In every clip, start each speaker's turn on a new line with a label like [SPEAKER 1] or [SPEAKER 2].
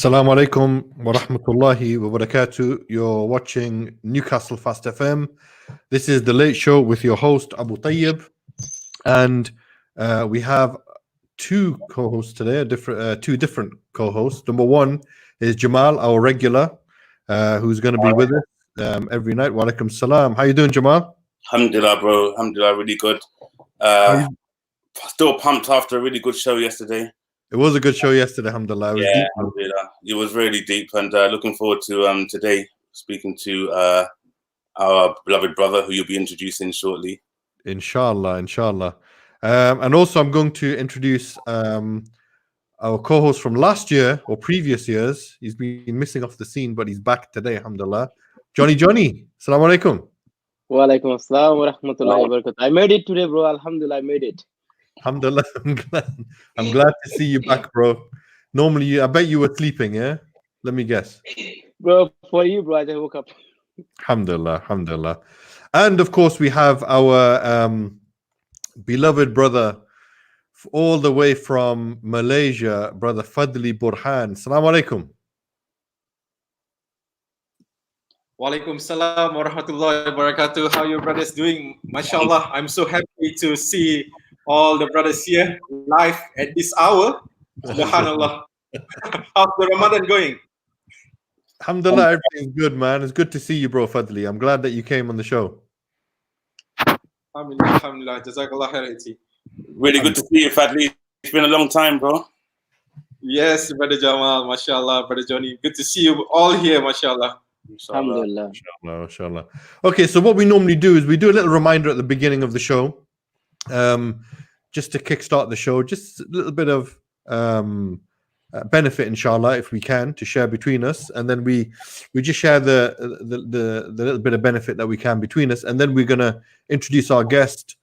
[SPEAKER 1] Assalamu alaikum wa rahmatullahi wa barakatuh. You're watching Newcastle Fast FM. This is the Late Show with your host Abu Tayyib, and we have two co-hosts today. Two different co-hosts. Number one is Jamal, our regular, who's going to be with us every night. Wa alaikum salam. How you doing, Jamal?
[SPEAKER 2] Alhamdulillah, bro. Alhamdulillah, really good. Still pumped after a really good show yesterday.
[SPEAKER 1] It was a good show yesterday, alhamdulillah. It was deep.
[SPEAKER 2] Alhamdulillah. It was really deep, and looking forward to today speaking to our beloved brother who you'll be introducing shortly.
[SPEAKER 1] Inshallah. And also I'm going to introduce our co-host from last year or previous years. He's been missing off the scene, but he's back today, alhamdulillah. Johnny. Assalamu alaikum.
[SPEAKER 3] Wa alaikum assalam wa rahmatullahi wa barakatuh. I made it today, bro. Alhamdulillah, I made it.
[SPEAKER 1] Alhamdulillah. I'm glad to see you back, bro. Normally, I bet you were sleeping, yeah? Let me guess.
[SPEAKER 3] Bro, for you, bro, I just woke up.
[SPEAKER 1] Alhamdulillah. And of course, we have our beloved brother all the way from Malaysia, brother Fadli Burhan. Assalamu alaikum.
[SPEAKER 4] Walaikum salam wa rahmatullahi wa barakatuh. How your brothers doing? MashaAllah, I'm so happy to see all the brothers here live at this hour. Subhanallah. How's the Ramadan going?
[SPEAKER 1] Alhamdulillah, everything's good, man. It's good to see you, bro, Fadli. I'm glad that you came on the show.
[SPEAKER 4] Alhamdulillah. Jazakallah khair.
[SPEAKER 2] Really good to see you, Fadli. It's been a long time, bro.
[SPEAKER 4] Yes, brother Jamal, mashallah, brother Johnny. Good to see you all here, mashallah.
[SPEAKER 3] Alhamdulillah.
[SPEAKER 1] Inshallah. Okay, so what we normally do is we do a little reminder at the beginning of the show, just to kickstart the show, just a little bit of benefit, inshallah, if we can, to share between us, and then we just share the little bit of benefit that we can between us, and then we're gonna introduce our guest,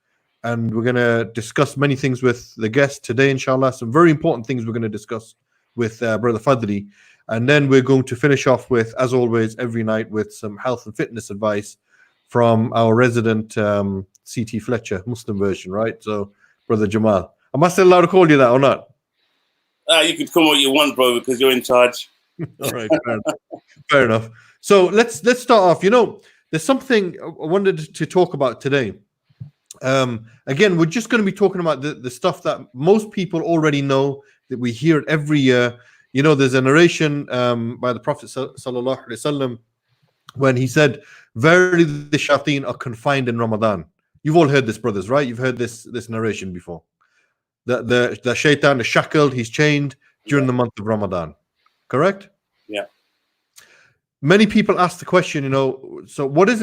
[SPEAKER 1] and we're gonna discuss many things with the guest today, inshallah. Some very important things we're gonna discuss with brother Fadli. And then we're going to finish off with, as always, every night with some health and fitness advice from our resident CT Fletcher, Muslim version, right? So, Brother Jamal. Am I still allowed to call you that or not?
[SPEAKER 2] You can call what you want, bro, because you're in charge.
[SPEAKER 1] All right, fair enough. So let's start off. You know, there's something I wanted to talk about today. Again, we're just going to be talking about the stuff that most people already know, that we hear it every year. You know, there's a narration by the Prophet sallallahu alaihi wasallam when he said, "Verily, the shayateen are confined in Ramadan." You've all heard this, brothers, right? You've heard this narration before. The shaitan is shackled, he's chained during the month of Ramadan. Correct?
[SPEAKER 2] Yeah.
[SPEAKER 1] Many people ask the question, you know, so what does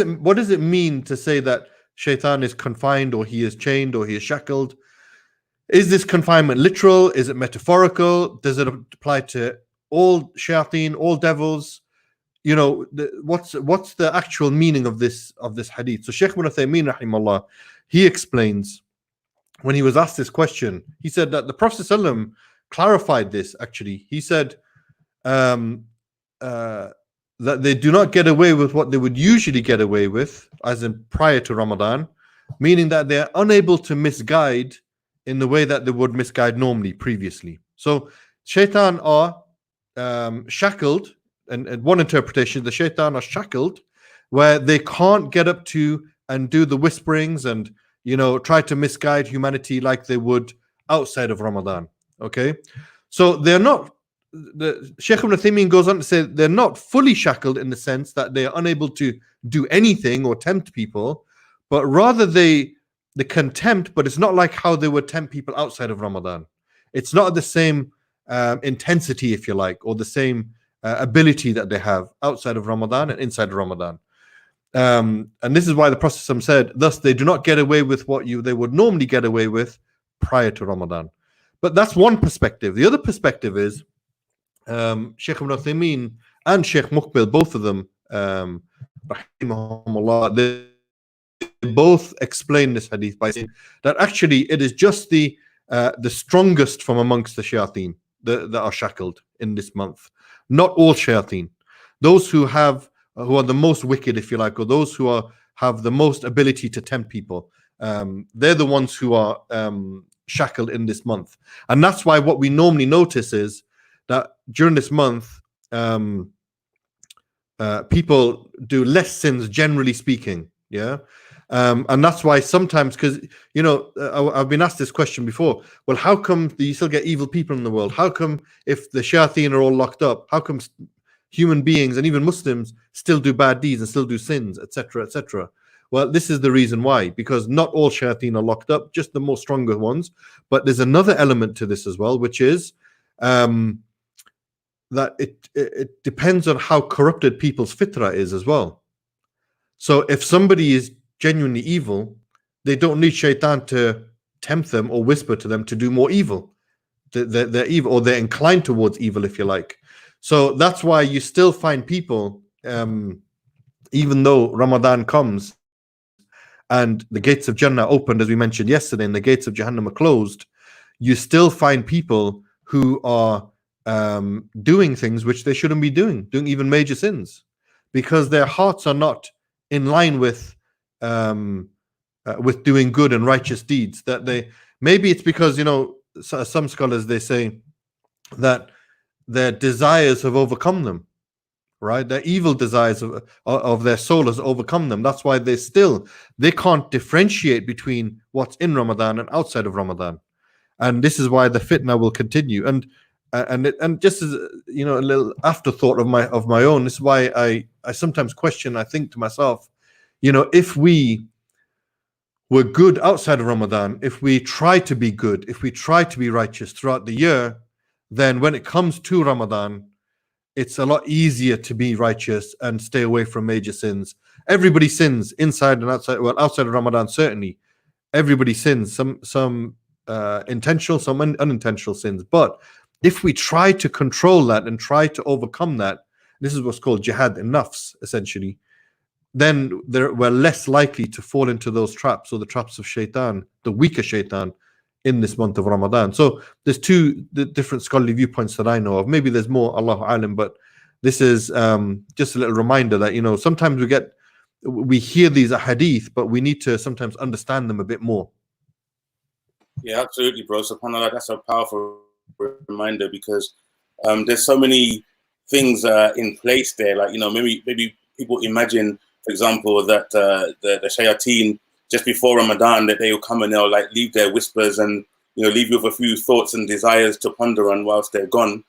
[SPEAKER 1] it mean to say that shaitan is confined, or he is chained, or he is shackled? Is this confinement literal? Is it metaphorical? Does it apply to all shayateen, all devils? You know, what's the actual meaning of this hadith? So Shaykh Ibn Uthaymeen rahimahullah, he explains, when he was asked this question, he said that the Prophet ﷺ clarified this. Actually, he said that they do not get away with what they would usually get away with, as in prior to Ramadan, meaning that they are unable to misguide in the way that they would misguide normally previously. So shaitan are shackled, and one interpretation, the shaitan are shackled, where they can't get up to and do the whisperings and, you know, try to misguide humanity like they would outside of Ramadan. Okay, so they're not. The Shaykh Ibn Uthaymeen goes on to say they're not fully shackled in the sense that they are unable to do anything or tempt people, but rather they can tempt, but it's not like how they would tempt people outside of Ramadan. It's not the same intensity, if you like, or the same ability that they have outside of Ramadan and inside of Ramadan. And this is why the Prophet said, thus they do not get away with what they would normally get away with prior to Ramadan. But that's one perspective. The other perspective is Shaykh Ibn Uthaymeen and Shaykh Muqbil, both of them, rahimahumullah, they both explain this hadith by saying that actually it is just the strongest from amongst the shayateen that are shackled in this month. Not all shayateen. Those who are the most wicked, if you like, or those who have the most ability to tempt people, they're the ones who are shackled in this month. And that's why what we normally notice is that during this month, people do less sins, generally speaking. Yeah. And that's why sometimes, because I've been asked this question before. Well, how come you still get evil people in the world? How come if the shayateen are all locked up, how come human beings and even Muslims still do bad deeds and still do sins, etc., etc.? Well, this is the reason why, because not all shayateen are locked up, just the more stronger ones. But there's another element to this as well, which is that it depends on how corrupted people's fitrah is as well. So if somebody is genuinely evil, they don't need shaitan to tempt them or whisper to them to do more evil. They're evil, or they're inclined towards evil, if you like. So that's why you still find people, even though Ramadan comes and the gates of Jannah opened, as we mentioned yesterday, and the gates of Jahannam are closed, you still find people who are doing things which they shouldn't be doing even major sins, because their hearts are not in line with doing good and righteous deeds. That maybe it's because some scholars, they say that their desires have overcome them, right? Their evil desires of their soul has overcome them. That's why they can't differentiate between what's in Ramadan and outside of Ramadan, and this is why the fitna will continue. And just as a little afterthought of my own, this is why I sometimes question. I think to myself, if we were good outside of Ramadan, if we try to be good, if we try to be righteous throughout the year, then when it comes to Ramadan, it's a lot easier to be righteous and stay away from major sins. Everybody sins inside and outside. Well, outside of Ramadan, certainly, everybody sins. Some intentional, some unintentional sins. But if we try to control that and try to overcome that, this is what's called jihad in nafs, essentially, then we're less likely to fall into those traps, or the traps of shaitan, the weaker shaitan, in this month of Ramadan. So there's two different scholarly viewpoints that I know of. Maybe there's more, Allahu alim, but this is just a little reminder that sometimes we hear these hadith, but we need to sometimes understand them a bit more.
[SPEAKER 2] Yeah, absolutely, bro. SubhanAllah, that's a powerful reminder, because there's so many things in place there. Like, maybe people imagine, for example, that the shayateen, just before Ramadan, that they will come and they'll like leave their whispers and leave you with a few thoughts and desires to ponder on whilst they're gone.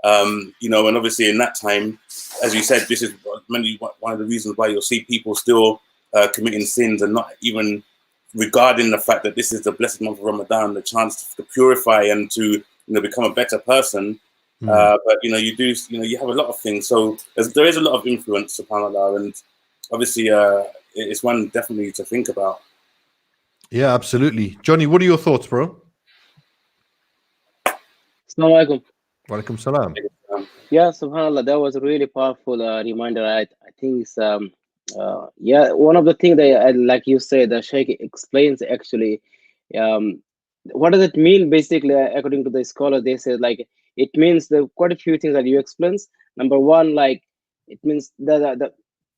[SPEAKER 2] And obviously in that time, as you said, this is mainly one of the reasons why you'll see people still committing sins and not even regarding the fact that this is the blessed month of Ramadan, the chance to purify and to become a better person. But you have a lot of things. So there is a lot of influence, subhanAllah, and obviously it's one definitely to think about.
[SPEAKER 1] Yeah, absolutely. Johnny, what are your thoughts, bro?
[SPEAKER 3] Assalamu alaikum.
[SPEAKER 1] Walaikum salam.
[SPEAKER 3] Yeah, subhanAllah, that was a really powerful reminder. I think it's one of the things that like you said, the Sheikh explains actually what does it mean. Basically, according to the scholar, they said like it means there quite a few things that you explains. Number one, like it means the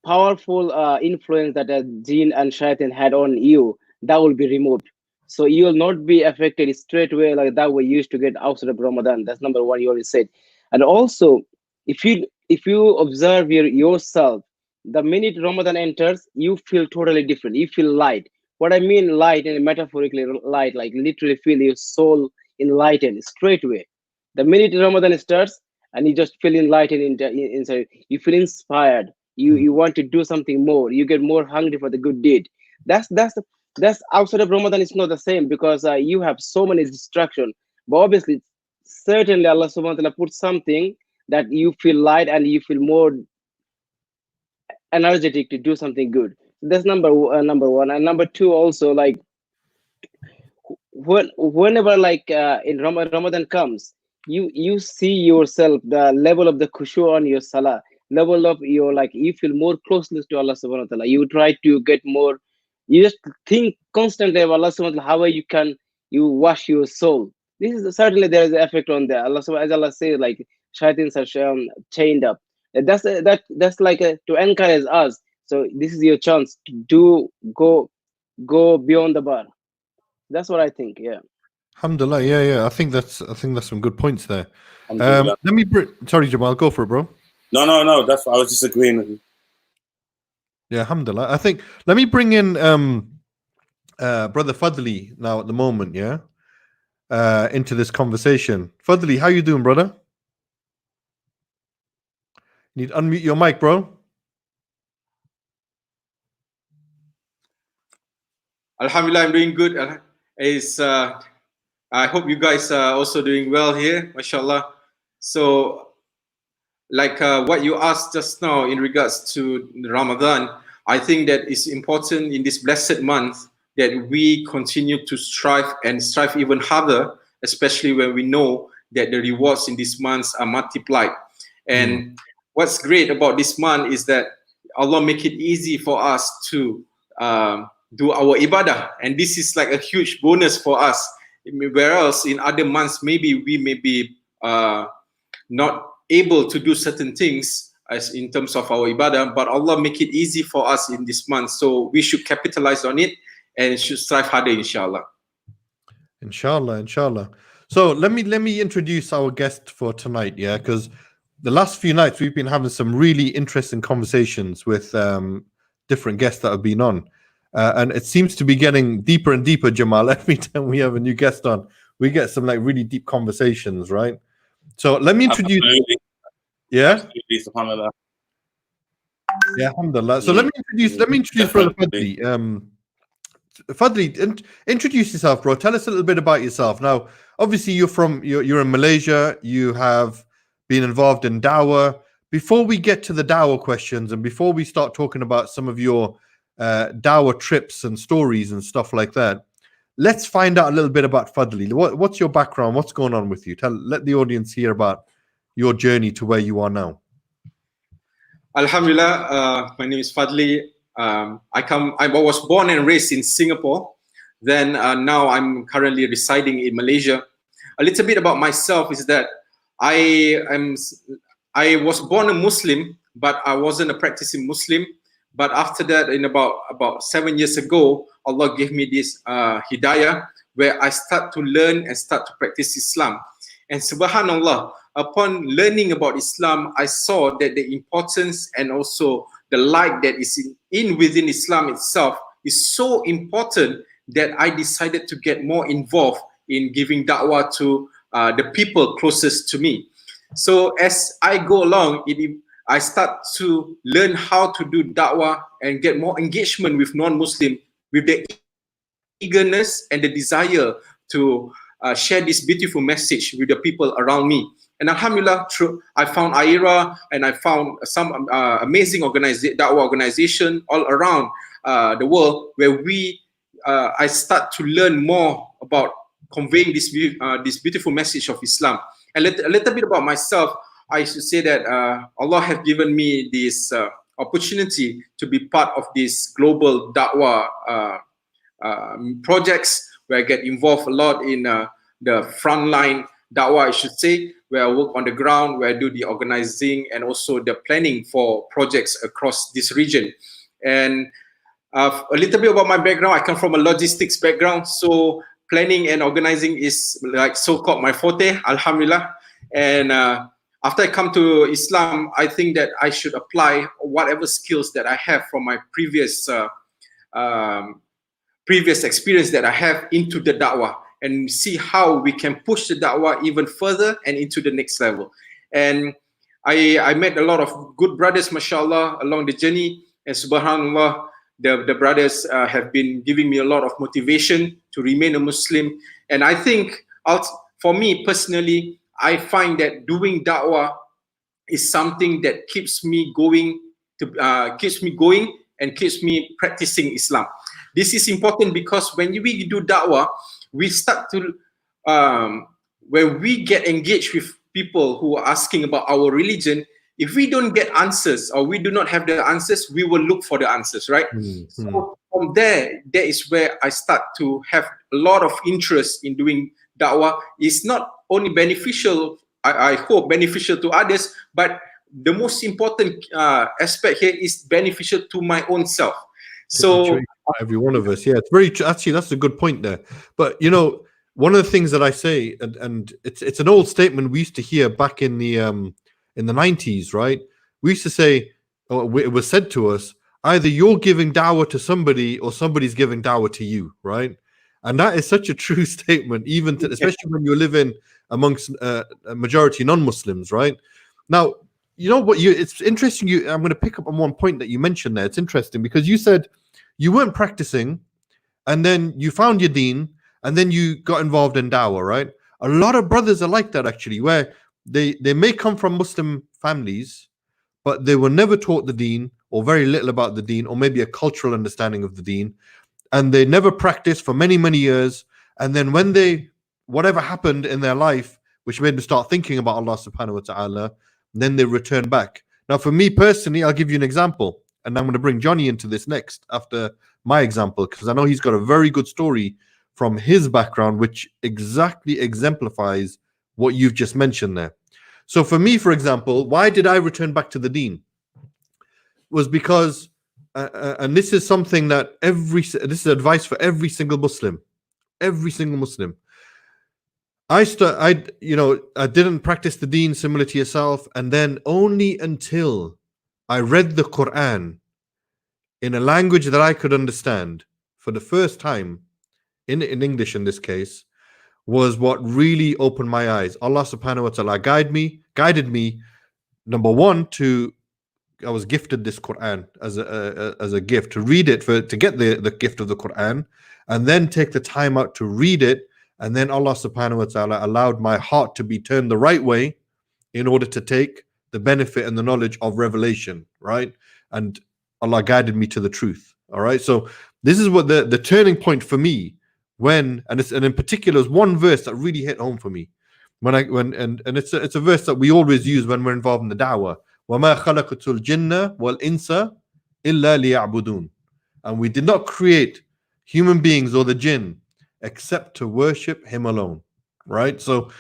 [SPEAKER 3] powerful influence that jinn and shaitan had on you, that will be removed. So you will not be affected straight away like that we used to get outside of Ramadan. That's number one, you already said. And also, if you observe yourself, the minute Ramadan enters, you feel totally different. You feel light. What I mean light, and metaphorically light, like literally feel your soul enlightened straight away. The minute Ramadan starts, and you just feel enlightened inside, you feel inspired. You want to do something more. You get more hungry for the good deed. That's outside of Ramadan. It's not the same, because you have so many distractions. But obviously, certainly Allah subhanahu wa ta'ala put something that you feel light and you feel more energetic to do something good. That's number one. And number two, also, like whenever like in Ramadan comes, you see yourself, the level of the khushu on your salah, level of your, like, you feel more closeness to Allah subhanahu wa ta'ala. You try to get more, you just think constantly of Allah subhanahu wa ta'ala, how you wash your soul. This is certainly, there is an effect on that. Allah subhanahu, as Allah says, like shaitans are chained up. That's like to encourage us. So this is your chance to go beyond the bar. That's what I think. Yeah.
[SPEAKER 1] Alhamdulillah. Yeah. I think that's some good points there. Let me sorry, Jamal, go for it, bro.
[SPEAKER 2] No. That's what I was disagreeing with you.
[SPEAKER 1] Yeah, alhamdulillah. I think let me bring in brother Fadli now at the moment, yeah, into this conversation. Fadli, how you doing, brother? Need to unmute your mic, bro.
[SPEAKER 4] Alhamdulillah, I'm doing good. I hope you guys are also doing well here, mashallah. So, like what you asked just now in regards to Ramadan, I think that it's important in this blessed month that we continue to strive even harder, especially when we know that the rewards in these months are multiplied. And what's great about this month is that Allah make it easy for us to do our ibadah, and this is like a huge bonus for us. Whereas in other months, maybe we may be not able to do certain things as in terms of our ibadah, but Allah make it easy for us in this month, so we should capitalize on it and should strive harder, inshallah.
[SPEAKER 1] Inshallah. So let me introduce our guest for tonight, yeah, because the last few nights we've been having some really interesting conversations with different guests that have been on, and it seems to be getting deeper and deeper, Jamal. Every time we have a new guest on, we get some like really deep conversations, right? So let me introduce.
[SPEAKER 2] Absolutely.
[SPEAKER 1] Yeah.
[SPEAKER 2] Absolutely, subhanallah.
[SPEAKER 1] Yeah, alhamdulillah. So let me introduce brother Fadli. Fadli, introduce yourself, bro. Tell us a little bit about yourself. Now, obviously, you're in Malaysia. You have been involved in Dawah. Before we get to the Dawah questions, and before we start talking about some of your Dawah trips and stories and stuff like that, let's find out a little bit about Fadli. What's your background? What's going on with you? Let the audience hear about your journey to where you are now.
[SPEAKER 4] Alhamdulillah, my name is Fadli. I was born and raised in Singapore. Then now I'm currently residing in Malaysia. A little bit about myself is that I was born a Muslim, but I wasn't a practicing Muslim. But after that, in about 7 years ago, Allah gave me this hidayah where I start to learn and start to practice Islam. And subhanallah, upon learning about Islam, I saw that the importance and also the light that is within Islam itself is so important that I decided to get more involved in giving da'wah to the people closest to me. So as I go along, I start to learn how to do da'wah and get more engagement with non-Muslim, with the eagerness and the desire to share this beautiful message with the people around me. And alhamdulillah, I found AIRA and I found some amazing da'wah organization all around the world where I start to learn more about conveying this beautiful message of Islam. And a little bit about myself, I should say that Allah has given me this opportunity to be part of this global da'wah projects where I get involved a lot in the frontline da'wah, I should say, where I work on the ground, where I do the organizing and also the planning for projects across this region. And a little bit about my background, I come from a logistics background, so planning and organizing is like so-called my forte, alhamdulillah. And after I come to Islam, I think that I should apply whatever skills that I have from my previous experience that I have into the da'wah and see how we can push the da'wah even further and into the next level. And I met a lot of good brothers, mashallah, along the journey. And subhanallah, the brothers have been giving me a lot of motivation to remain a Muslim. And I think, for me personally, I find that doing da'wah is something that keeps me going and keeps me practicing Islam. This is important because when we do da'wah, we start to, when we get engaged with people who are asking about our religion, if we don't get answers or we do not have the answers, we will look for the answers, right? So from there, that is where I start to have a lot of interest in doing da'wah. It's not only beneficial, I hope, beneficial to others, but the most important aspect here is beneficial to my own self. So
[SPEAKER 1] every one of us, yeah, it's very actually that's a good point there. But you know, one of the things that I say, and it's an old statement we used to hear back in the 90s, right? we used to say, or it was said to us, either you're giving dawah to somebody or somebody's giving dawah to you, right? And that is such a true statement, even to, especially when you're living amongst a majority non-Muslims, right? Now, you know what? It's interesting. I'm going to pick up on one point that you mentioned there. It's interesting because you said you weren't practicing, and then you found your deen, and then you got involved in dawah, right? A lot of brothers are like that actually, where they may come from Muslim families, but they were never taught the deen or very little about the deen, or maybe a cultural understanding of the deen, and they never practiced for many, many years. And then when whatever happened in their life, which made them start thinking about Allah subhanahu wa ta'ala, then they return back. Now, for me personally, I'll give you an example, and I'm going to bring Johnny into this next after my example, because I know he's got a very good story from his background, which exactly exemplifies what you've just mentioned there. So for me, for example, why did I return back to the deen? Was because, and this is something that this is advice for every single Muslim. I didn't practice the deen similar to yourself, and then only until I read the Quran in a language that I could understand for the first time, in English in this case, was what really opened my eyes. Allah subhanahu wa ta'ala guided me, number one, I was gifted this Quran as a gift, to read it, to get the gift of the Quran, and then take the time out to read it. And then Allah subhanahu wa ta'ala allowed my heart to be turned the right way in order to take the benefit and the knowledge of revelation, right? And Allah guided me to the truth. All right. So this is what the turning point for me, and in particular is one verse that really hit home for me. It's a verse that we always use when we're involved in the da'wah. وَمَا خَلَقْتُ الْجِنَّ وَالْإِنسَ إِلَّا لِيَعْبُدُونَ. And we did not create human beings or the jinn except to worship him alone, right? So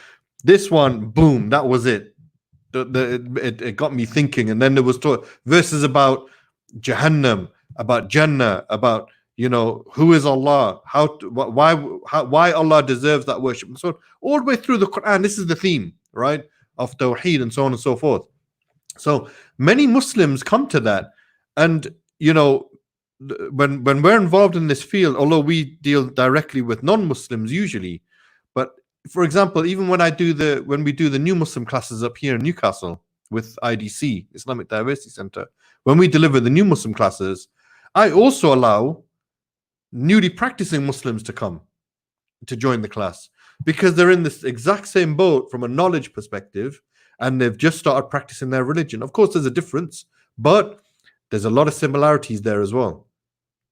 [SPEAKER 1] this one, boom, that was it. It got me thinking. And then there was verses about Jahannam, about Jannah, about, who is Allah, why Allah deserves that worship, and so on. All the way through the Quran, this is the theme, right, of Tawheed and so on and so forth. So many Muslims come to that, and when we're involved in this field, although we deal directly with non-Muslims usually, but for example, even when we do the new Muslim classes up here in Newcastle with IDC, Islamic Diversity Center, when we deliver the new Muslim classes, I also allow newly practicing Muslims to come to join the class, because they're in this exact same boat from a knowledge perspective, and they've just started practicing their religion. Of course, there's a difference, but there's a lot of similarities there as well.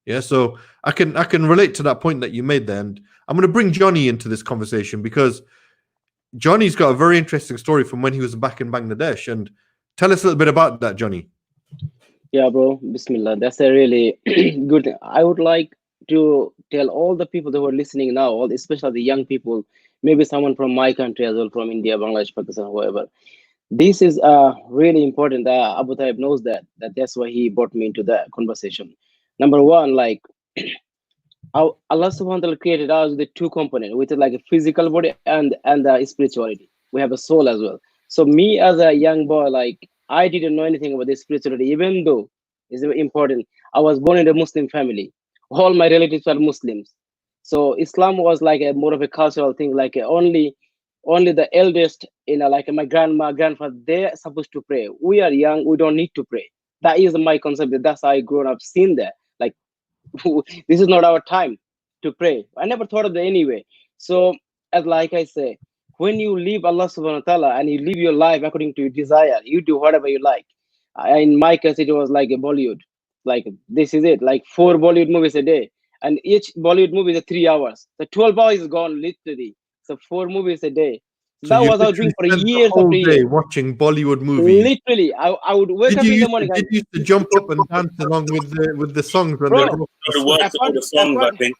[SPEAKER 1] Yeah, so I can relate to that point that you made there, and I'm going to bring Johnny into this conversation because Johnny's got a very interesting story from when he was back in Bangladesh. And tell us a little bit about that, Johnny.
[SPEAKER 3] Yeah, bro. Bismillah. That's a really good thing. I would like to tell all the people who are listening now, especially the young people, maybe someone from my country as well, from India, Bangladesh, Pakistan, whoever. This is really important. Abu Taib knows that's why he brought me into the conversation. Number one, like Allah subhanahu wa ta'ala created us with the two components, with like a physical body and spirituality. We have a soul as well. So me as a young boy, like I didn't know anything about this spirituality, even though it's very important. I was born in a Muslim family. All my relatives are Muslims. So Islam was like a more of a cultural thing, like only the eldest, like my grandma, grandfather, they're supposed to pray. We are young, we don't need to pray. That is my concept. That's how I grew up seeing that. Like, this is not our time to pray. I never thought of that anyway. So, as like I say, when you leave Allah subhanahu wa ta'ala and you live your life according to your desire, you do whatever you like. In my case, it was like a Bollywood. Like, this is it, like 4 Bollywood movies a day. And each Bollywood movie is 3 hours. The 12 hours is gone, literally. So 4 movies a day. So that was I was doing for years after years.
[SPEAKER 1] Watching Bollywood movies.
[SPEAKER 3] Literally, I would wake up in the morning.
[SPEAKER 1] Did you used to jump up and dance along with the songs when
[SPEAKER 3] Bro,
[SPEAKER 2] the songs, I think.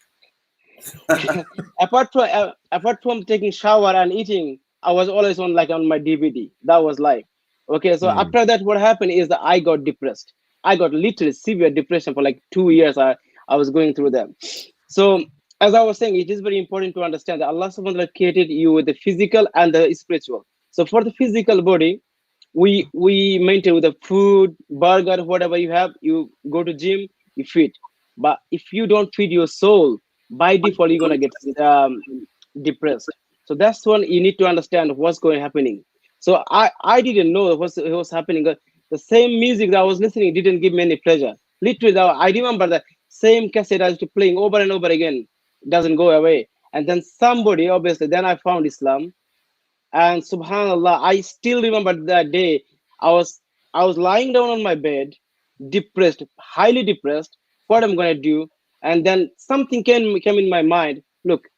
[SPEAKER 3] apart from taking shower and eating, I was always on my DVD. That was life. Okay, so after that, what happened is that I got depressed. I got literally severe depression for like 2 years. I was going through them. So as I was saying, it is very important to understand that Allah subhanahu wa ta'ala created you with the physical and the spiritual. So for the physical body, we maintain with the food, burger, whatever you have. You go to gym, you feed. But if you don't feed your soul, by default you're gonna get depressed. So that's one you need to understand what's going happening. So I didn't know what's happening. The same music that I was listening didn't give me any pleasure. Literally, I remember the same cassette I used to playing over and over again. It doesn't go away. And then somebody, obviously, then I found Islam, and subhanallah, I still remember that day. I was lying down on my bed, depressed, highly depressed. What I'm gonna do? And then something came in my mind. Look,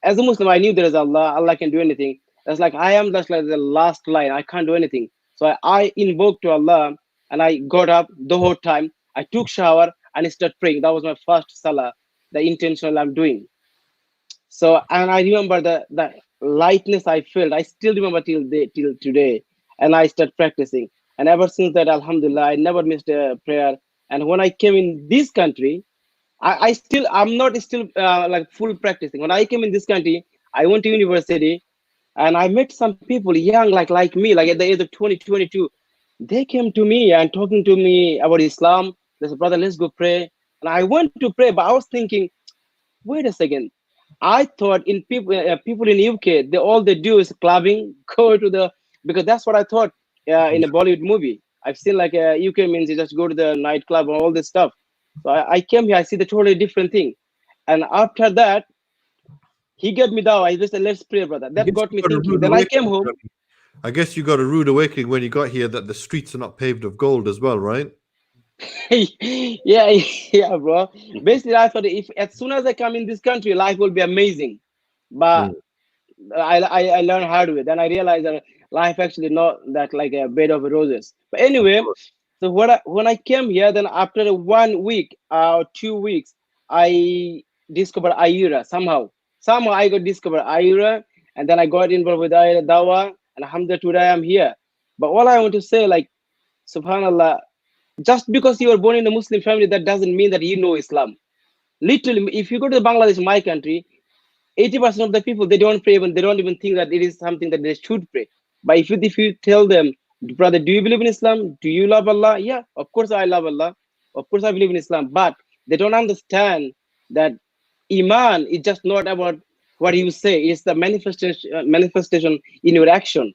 [SPEAKER 3] as a Muslim, I knew there is Allah. Allah can do anything. That's like I am just like the last line. I can't do anything. So I invoked to Allah, and I got up the whole time. I took shower and I started praying. That was my first salah, the intentional I'm doing. So, and I remember the lightness I felt. I still remember till today, and I started practicing. And ever since that, Alhamdulillah, I never missed a prayer. And when I came in this country, I'm not still like full practicing. When I came in this country, I went to university, and I met some people young, like me, like at the age of 20, 22. They came to me and talking to me about Islam. They said, brother, let's go pray. And I went to pray, but I was thinking, wait a second. I thought in people in UK, all they do is clubbing, go to the, because that's what I thought in a Bollywood movie. I've seen like UK means you just go to the nightclub and all this stuff. So I came here, I see the totally different thing. And after that, he gave me dawah. He just said, let's pray, brother. That got me thinking. Then I came home.
[SPEAKER 1] I guess you got a rude awakening when you got here that the streets are not paved of gold as well, right?
[SPEAKER 3] yeah, bro. Basically, I thought if as soon as I come in this country, life will be amazing. But I learned hard way. Then I realized that life actually not that like a bed of roses. But anyway, so when I came here, then after 1 week or 2 weeks, I discovered Ayura somehow. Somehow I got discovered Ayura, and then I got involved with Ayura Dawah, and alhamdulillah today I'm here. But all I want to say, like, subhanallah, just because you were born in a Muslim family, that doesn't mean that you know Islam. Literally, if you go to Bangladesh, my country, 80% of the people they don't pray, they don't even think that it is something that they should pray. But if you tell them, brother, do you believe in Islam? Do you love Allah? Yeah, of course I love Allah. Of course I believe in Islam. But they don't understand that Iman is just not about what you say. It's the manifestation in your action.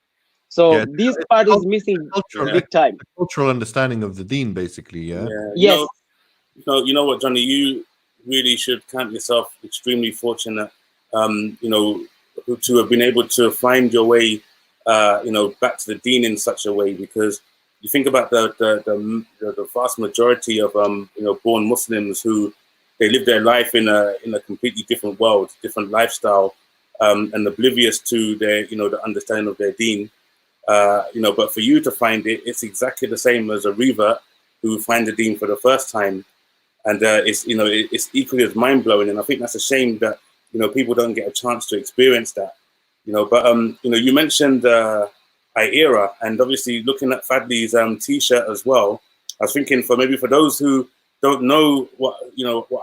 [SPEAKER 3] So this part is missing big time.
[SPEAKER 1] The cultural understanding of the deen, basically. Yeah.
[SPEAKER 3] Yes.
[SPEAKER 2] You know what, Johnny? You really should count yourself extremely fortunate. To have been able to find your way, back to the deen in such a way, because you think about the vast majority of born Muslims who they live their life in a completely different world, different lifestyle, and oblivious to their the understanding of their deen. But for you to find it, it's exactly the same as a revert who find the deen for the first time, and it's equally as mind blowing. And I think that's a shame that people don't get a chance to experience that. But you mentioned Ira, and obviously looking at Fadli's T-shirt as well. I was thinking for those who don't know what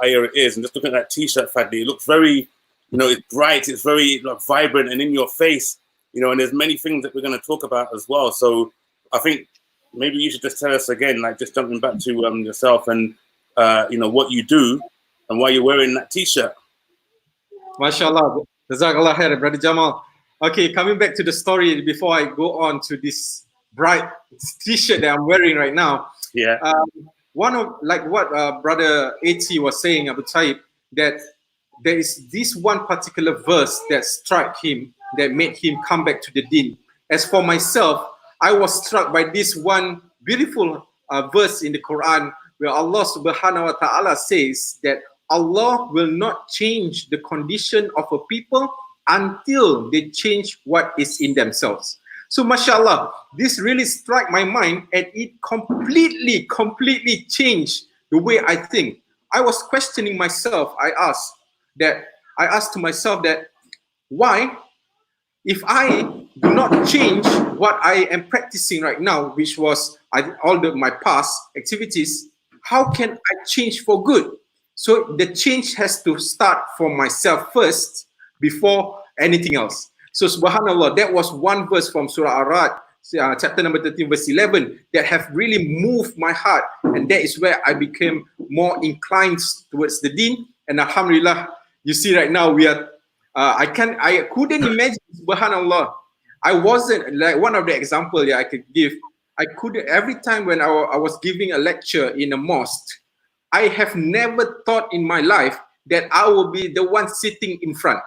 [SPEAKER 2] Ira is, and just looking at that T-shirt, Fadli, it looks very, it's bright, it's very vibrant and in your face. And there's many things that we're going to talk about as well. So I think maybe you should just tell us again, like just jumping back to yourself and, what you do and why you're wearing that T-shirt.
[SPEAKER 4] MashaAllah. Jazakallah khair, Brother Jamal. Okay, coming back to the story before I go on to this bright T-shirt that I'm wearing right now.
[SPEAKER 2] Yeah.
[SPEAKER 4] One of, like what Brother AT was saying, Abu Taib, that there is this one particular verse that struck him, that made him come back to the deen. As for myself, I was struck by this one beautiful verse in the Quran where Allah subhanahu wa ta'ala says that Allah will not change the condition of a people until they change what is in themselves. So mashallah, this really struck my mind, and it completely changed the way I think. I was questioning myself. I asked to myself that why, if I do not change what I am practicing right now, which was my past activities, how can I change for good? So the change has to start from myself first before anything else. So subhanallah, that was one verse from Surah Ar-Ra'd chapter number 13, verse 11, that have really moved my heart. And that is where I became more inclined towards the deen. And alhamdulillah, you see right now we are, I couldn't imagine, subhanallah. I wasn't, like one of the example I could give, I couldn't, every time when I was giving a lecture in a mosque, I have never thought in my life that I will be the one sitting in front.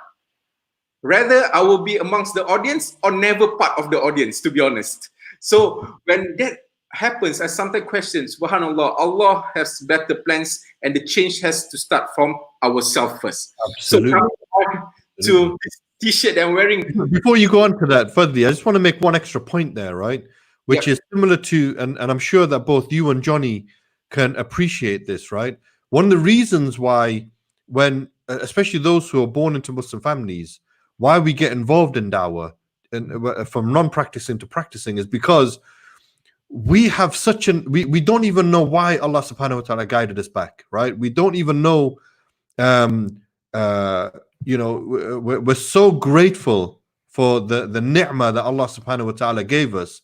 [SPEAKER 4] Rather, I will be amongst the audience or never part of the audience, to be honest. So when that happens, I sometimes question, subhanallah, Allah has better plans and the change has to start from ourselves first.
[SPEAKER 1] Absolutely.
[SPEAKER 4] So coming on to this t-shirt I'm wearing.
[SPEAKER 1] Before you go on to that, Fadli, I just want to make one extra point there, right? Which is similar to, and I'm sure that both you and Johnny can appreciate this, right? One of the reasons why, when, especially those who are born into Muslim families, why we get involved in dawah and from non-practicing to practicing is because we have such an, we don't even know why Allah subhanahu wa ta'ala guided us back, right? We don't even know, you know, we're so grateful for the ni'mah that Allah subhanahu wa ta'ala gave us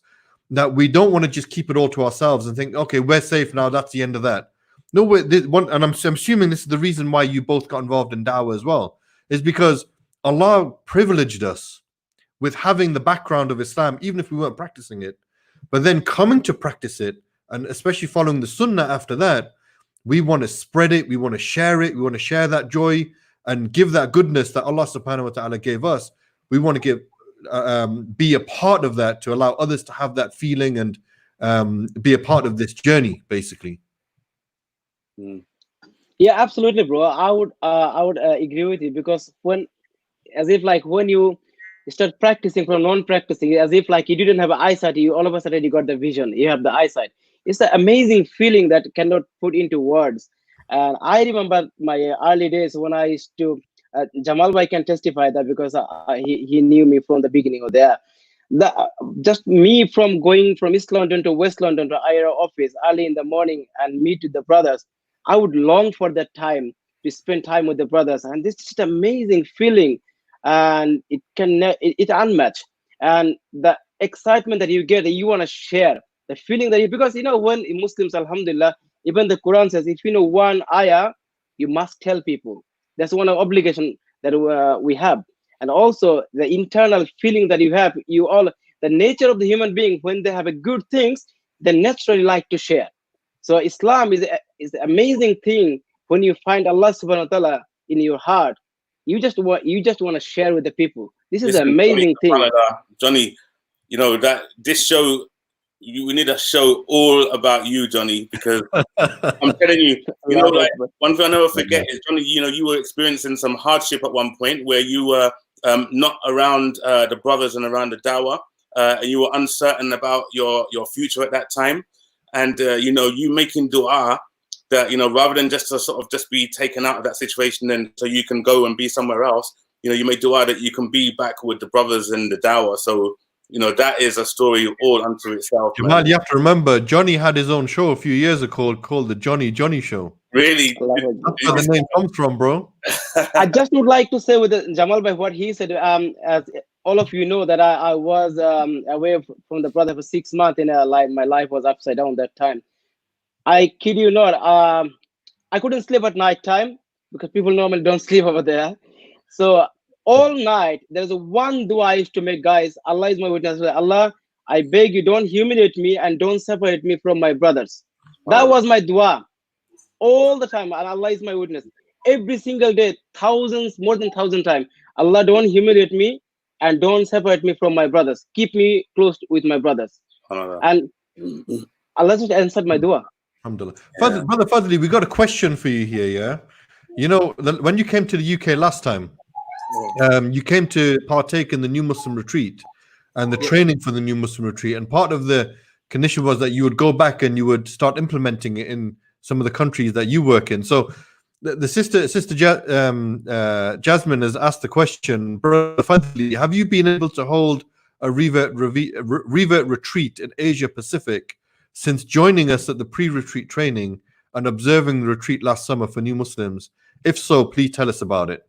[SPEAKER 1] that we don't want to just keep it all to ourselves and think, okay, we're safe now, that's the end of that. No, and I'm assuming this is the reason why you both got involved in dawah as well, is because Allah privileged us with having the background of Islam, even if we weren't practicing it, but then coming to practice it, and especially following the sunnah after that, we want to spread it, we want to share it, we want to share that joy and give that goodness that Allah subhanahu wa ta'ala gave us. We want to give, be a part of that to allow others to have that feeling and be a part of this journey, basically.
[SPEAKER 3] Yeah, absolutely, bro. I would agree with you, because when, as if like when you start practicing from non-practicing, as if like you didn't have an eyesight, you all of a sudden you got the vision, you have the eyesight. It's an amazing feeling that cannot put into words. And I remember my early days when I used to, Jamal Bhai can testify that, because he knew me from the beginning of there. Just me from going from East London to West London to IRA office early in the morning and meet with the brothers, I would long for that time to spend time with the brothers. And this is just amazing feeling. And it's unmatched. And the excitement that you get, that you want to share, the feeling that you, because you know, when Muslims, alhamdulillah, even the Quran says, if you know one ayah, you must tell people. That's one of obligation that we have. And also the internal feeling that you have, the nature of the human being, when they have a good things, they naturally like to share. So Islam is an amazing thing. When you find Allah subhanahu wa ta'ala in your heart, you just want to share with the people. This is an amazing thing.
[SPEAKER 2] Johnny, you know that this show, we need a show all about you, Johnny, because I'm telling you, you know, like one thing I never forget is, Johnny, you know, you were experiencing some hardship at one point where you were not around the brothers and around the dawah, and you were uncertain about your future at that time, and you know, you making dua that, you know, rather than just to sort of just be taken out of that situation and so you can go and be somewhere else, you know, you may dua that you can be back with the brothers and the dawah. So, you know, that is a story all unto itself.
[SPEAKER 1] Jamal, you have to remember, Johnny had his own show a few years ago called the Johnny Show.
[SPEAKER 2] Really?
[SPEAKER 1] That's where the name comes from, bro.
[SPEAKER 3] I just would like to say with Jamal by what he said, as all of you know, that I was away from the brother for 6 months in life. My life was upside down that time. I kid you not, I couldn't sleep at night time, because people normally don't sleep over there. So all night, there's one dua I used to make, guys. Allah is my witness. Allah, I beg you, don't humiliate me and don't separate me from my brothers. That was my dua all the time. And Allah is my witness. Every single day, thousands, more than 1,000 times. Allah, don't humiliate me and don't separate me from my brothers. Keep me close with my brothers. And Allah just answered my dua.
[SPEAKER 1] Alhamdulillah. Yeah. Brother Fadli, we got a question for you here, yeah? You know, when you came to the UK last time, you came to partake in the New Muslim Retreat and the training for the New Muslim Retreat. And part of the condition was that you would go back and you would start implementing it in some of the countries that you work in. So the sister Jasmine has asked the question, Brother Fadli, have you been able to hold a revert retreat in Asia Pacific since joining us at the pre-retreat training and observing the retreat last summer for new Muslims? If so, please tell us about it.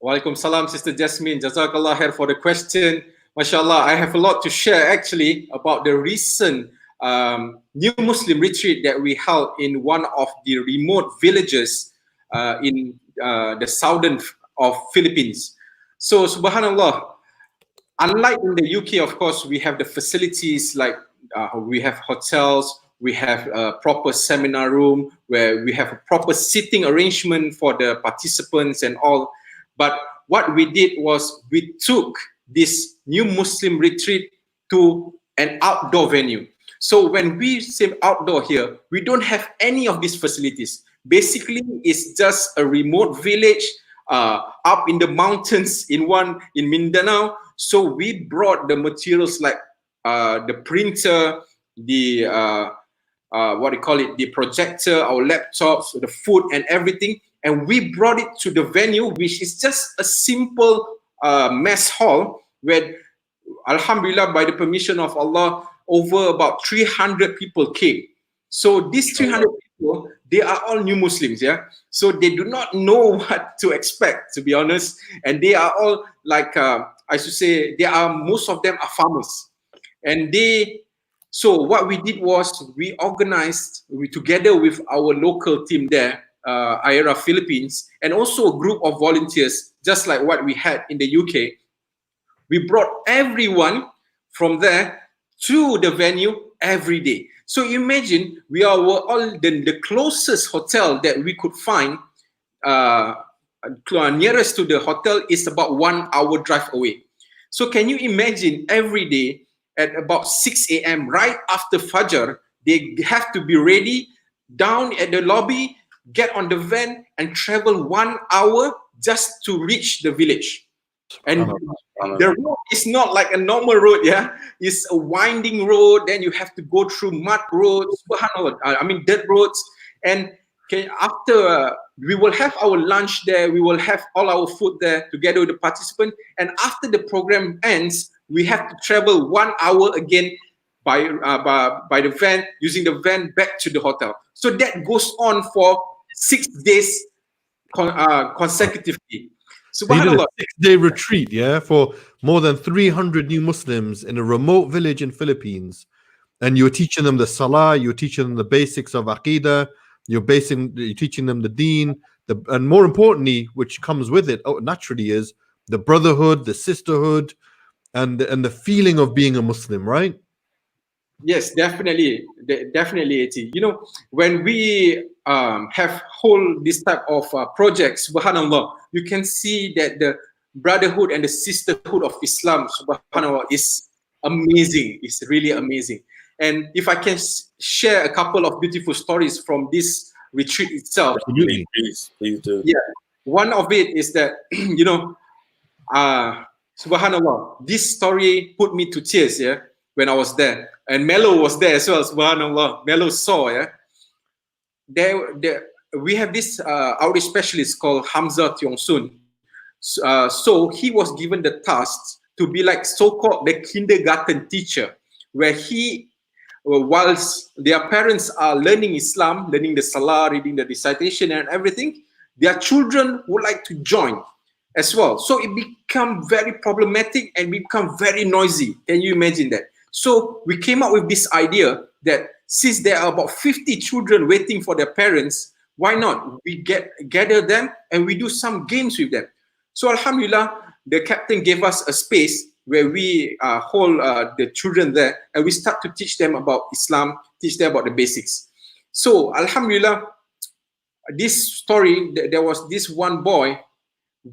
[SPEAKER 4] Walaikum salam, Sister Jasmine. Jazakallah khair for the question. Mashallah, I have a lot to share actually about the recent new Muslim retreat that we held in one of the remote villages in the southern of Philippines. So, subhanallah, unlike in the UK, of course, we have the facilities like we have hotels, we have a proper seminar room where we have a proper sitting arrangement for the participants and all. But what we did was we took this new Muslim retreat to an outdoor venue. So when we say outdoor here, we don't have any of these facilities. Basically, it's just a remote village up in the mountains in Mindanao. So we brought the materials like the printer, the what do you call it, the projector, our laptops, the food and everything, and we brought it to the venue, which is just a simple mess hall where, alhamdulillah, by the permission of Allah, over about 300 people came. So these 300 people, they are all new Muslims, yeah. So they do not know what to expect, to be honest, and they are all like I should say, most of them are farmers, and so what we did was we organized together with our local team there, IRA Philippines, and also a group of volunteers, just like what we had in the UK. We brought everyone from there to the venue every day. So imagine we were all the closest hotel that we could find. Nearest to the hotel is about 1 hour drive away. So can you imagine every day at about 6 a.m. right after Fajr, they have to be ready down at the lobby, get on the van and travel 1 hour just to reach the village. And the road is not like a normal road, yeah. It's a winding road. Then you have to go through mud roads, dirt roads. And after we will have our lunch there, we will have all our food there together with the participant. And after the program ends, we have to travel 1 hour again by the van, using the van back to the hotel. So that goes on for 6 days consecutively.
[SPEAKER 1] SubhanAllah. A 6-day retreat, yeah, for more than 300 new Muslims in a remote village in Philippines. And you're teaching them the salah, you're teaching them the basics of aqidah, you're teaching them the deen, and more importantly, which comes with it, naturally, is the brotherhood, the sisterhood, and the feeling of being a Muslim, right?
[SPEAKER 4] Yes, definitely, Eti. You know, when we have hold this type of projects, subhanallah, you can see that the brotherhood and the sisterhood of Islam, subhanallah, is amazing. It's really amazing. And if I can share a couple of beautiful stories from this retreat itself.
[SPEAKER 2] Please do.
[SPEAKER 4] Yeah, one of it is that, you know, subhanallah, this story put me to tears, yeah, when I was there. And Melo was there as well, subhanallah. Melo saw, yeah. We have this outreach specialist called Hamza Tiongsun. So he was given the task to be like so-called the kindergarten teacher, where he, whilst their parents are learning Islam, learning the Salah, reading the recitation and everything, their children would like to join as well. So it become very problematic and become very noisy. Can you imagine that? So we came up with this idea that since there are about 50 children waiting for their parents, why not we gather them and we do some games with them? So alhamdulillah, the captain gave us a space where we hold the children there, and we start to teach them about Islam, teach them about the basics. So alhamdulillah, this story, there was this one boy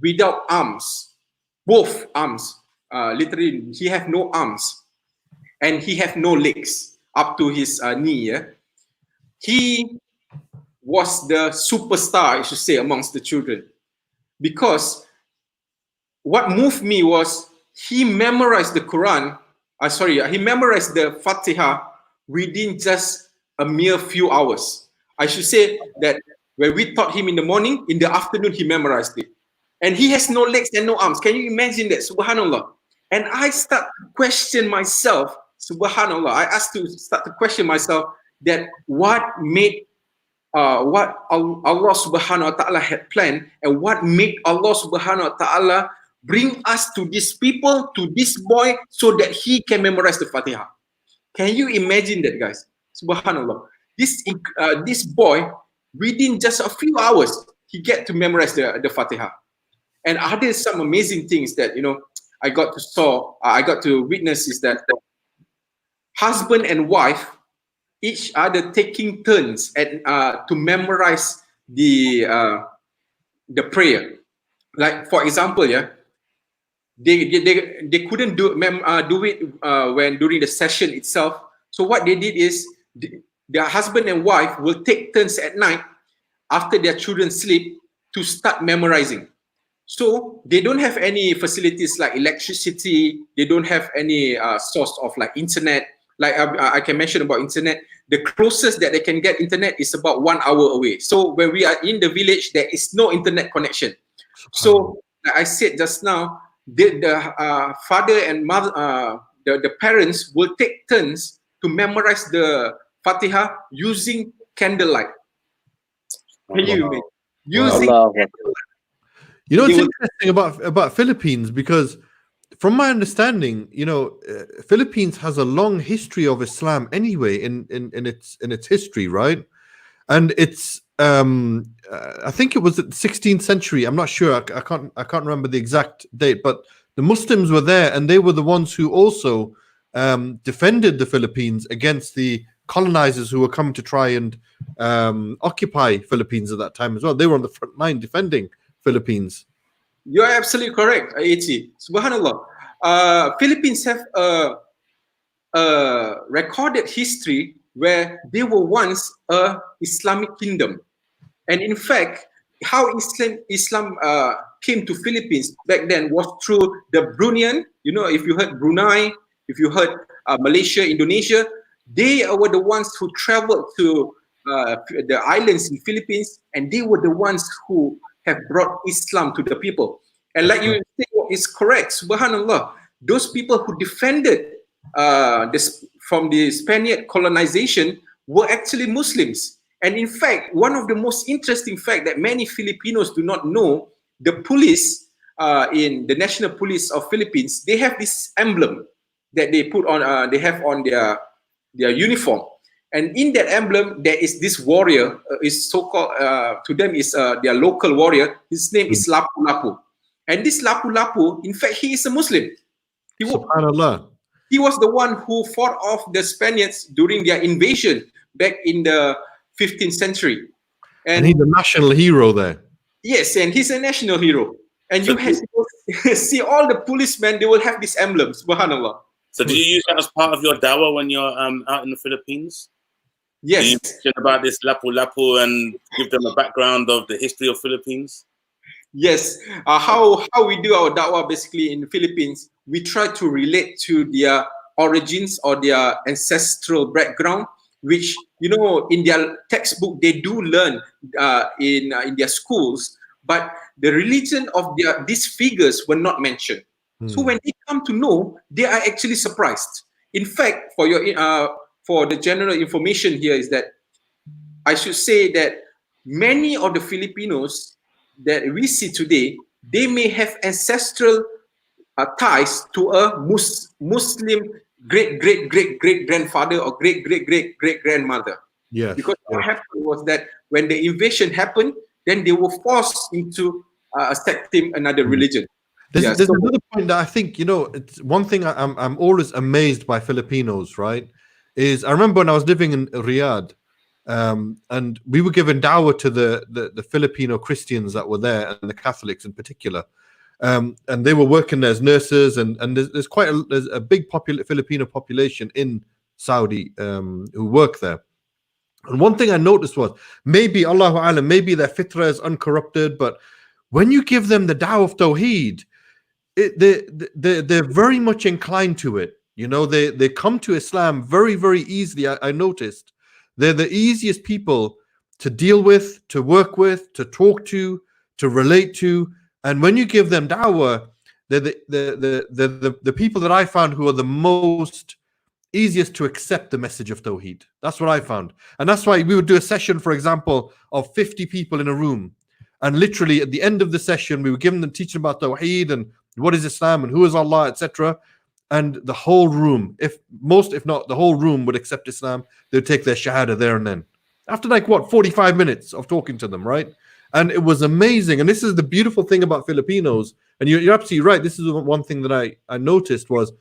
[SPEAKER 4] without arms, both arms, literally he had no arms. And he had no legs up to his knee. Yeah? He was the superstar, I should say, amongst the children. Because what moved me was he memorized the Quran, he memorized the Fatiha within just a mere few hours. I should say that when we taught him in the morning, in the afternoon, he memorized it. And he has no legs and no arms. Can you imagine that? Subhanallah. And I start to question myself, subhanallah, I asked to start to question myself that what made what Allah subhanahu wa ta'ala had planned, and what made Allah subhanahu wa ta'ala bring us to these people, to this boy, so that he can memorize the Fatiha. Can you imagine that, guys? Subhanallah. This boy, within just a few hours, he get to memorize the Fatiha. And are there some amazing things that I got to witness is that husband and wife each other taking turns to memorize the prayer. Like for example, they couldn't do it when during the session itself. So what they did is their husband and wife will take turns at night after their children sleep to start memorizing. So they don't have any facilities like electricity. They don't have any source of like internet. Like I can mention about internet. The closest that they can get internet is about 1 hour away. So when we are in the village, there is no internet connection. So like I said just now, the father and mother, the parents will take turns to memorize the Fatiha using candlelight. Can you imagine? Using candlelight.
[SPEAKER 1] You know, it's interesting about Philippines because, from my understanding, Philippines has a long history of Islam anyway in its history, right? And it's I think it was the 16th century. I'm not sure. I can't remember the exact date, but the Muslims were there, and they were the ones who also defended the Philippines against the colonizers who were coming to try and occupy Philippines at that time as well. They were on the front line defending Philippines.
[SPEAKER 4] You're absolutely correct, Aichi. Subhanallah. Philippines have a recorded history where they were once a Islamic kingdom. And in fact, how Islam came to Philippines back then was through the Bruneian. If you heard Brunei, if you heard Malaysia, Indonesia, they were the ones who traveled to the islands in Philippines, and they were the ones who have brought Islam to the people. And like you say, is correct, subhanallah, those people who defended from the Spaniard colonization were actually Muslims. And in fact, one of the most interesting facts that many Filipinos do not know, the police in the National Police of Philippines, they have this emblem that they put on, they have on their uniform. And in that emblem, there is this warrior, is so-called, to them is their local warrior. His name is Lapu-Lapu. And this Lapu-Lapu, in fact, he is a Muslim.
[SPEAKER 1] Subhanallah.
[SPEAKER 4] He was the one who fought off the Spaniards during their invasion back in the 15th century.
[SPEAKER 1] And he's a national hero there.
[SPEAKER 4] Yes, and he's a national hero. And you see all the policemen, they will have this emblem, subhanallah.
[SPEAKER 2] So do you use that as part of your dawah when you're out in the Philippines?
[SPEAKER 4] Yes.
[SPEAKER 2] Do you mention about this Lapu-Lapu and give them a background of the history of Philippines?
[SPEAKER 4] Yes. How we do our da'wah basically in the Philippines, we try to relate to their origins or their ancestral background, which, in their textbook, they do learn in their schools, but the religion of these figures were not mentioned. So when they come to know, they are actually surprised. In fact, for the general information here is that I should say that many of the Filipinos that we see today, they may have ancestral ties to a Muslim great-great-great-great-grandfather or great-great-great-great-grandmother.
[SPEAKER 1] Yes.
[SPEAKER 4] Because what happened was that when the invasion happened, then they were forced into accepting another religion.
[SPEAKER 1] There's another point that I think, it's one thing I'm always amazed by Filipinos, right? Is I remember when I was living in Riyadh, and we were given dawah to the Filipino Christians that were there, and the Catholics in particular. And they were working there as nurses, and there's quite a big Filipino population in Saudi who work there. And one thing I noticed was, maybe, Allahu Alam, maybe their fitrah is uncorrupted, but when you give them the dawah of Tawheed, they're very much inclined to it. They come to Islam very, very easily. I noticed they're the easiest people to deal with, to work with, to talk to relate to. And when you give them dawah, they're the people that I found who are the most easiest to accept the message of Tawheed. That's what I found. And that's why we would do a session, for example, of 50 people in a room. And literally at the end of the session, we were giving them teaching about Tawheed and what is Islam and who is Allah, etc. And the whole room, if not the whole room, would accept Islam, they would take their shahada there and then. After like what, 45 minutes of talking to them, right? And it was amazing. And this is the beautiful thing about Filipinos. And you're absolutely right. This is one thing that I noticed was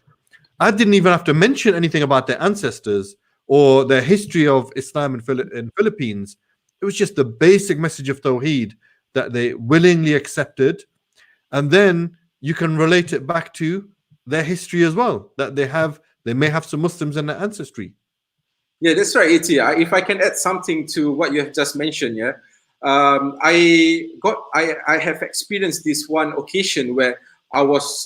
[SPEAKER 1] I didn't even have to mention anything about their ancestors or their history of Islam in Philippines. It was just the basic message of Tawheed that they willingly accepted. And then you can relate it back to their history as well, that they may have some Muslims in their ancestry.
[SPEAKER 4] Yeah, that's right, Iti. If I can add something to what you have just mentioned, yeah, I have experienced this one occasion where I was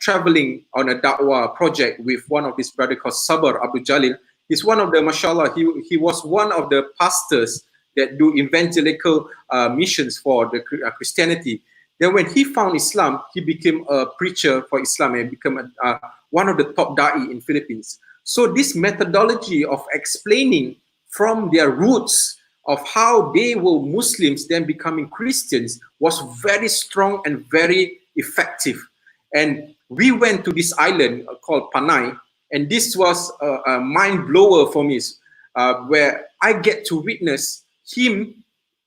[SPEAKER 4] traveling on a Dawah project with one of his brothers called Sabar Abdul Jalil. He's one of the, mashallah, he was one of the pastors that do evangelical missions for the Christianity. Then when he found Islam, he became a preacher for Islam and became one of the top da'i in Philippines. So this methodology of explaining from their roots of how they were Muslims then becoming Christians was very strong and very effective. And we went to this island called Panay, and this was a mind blower for me, where I get to witness him.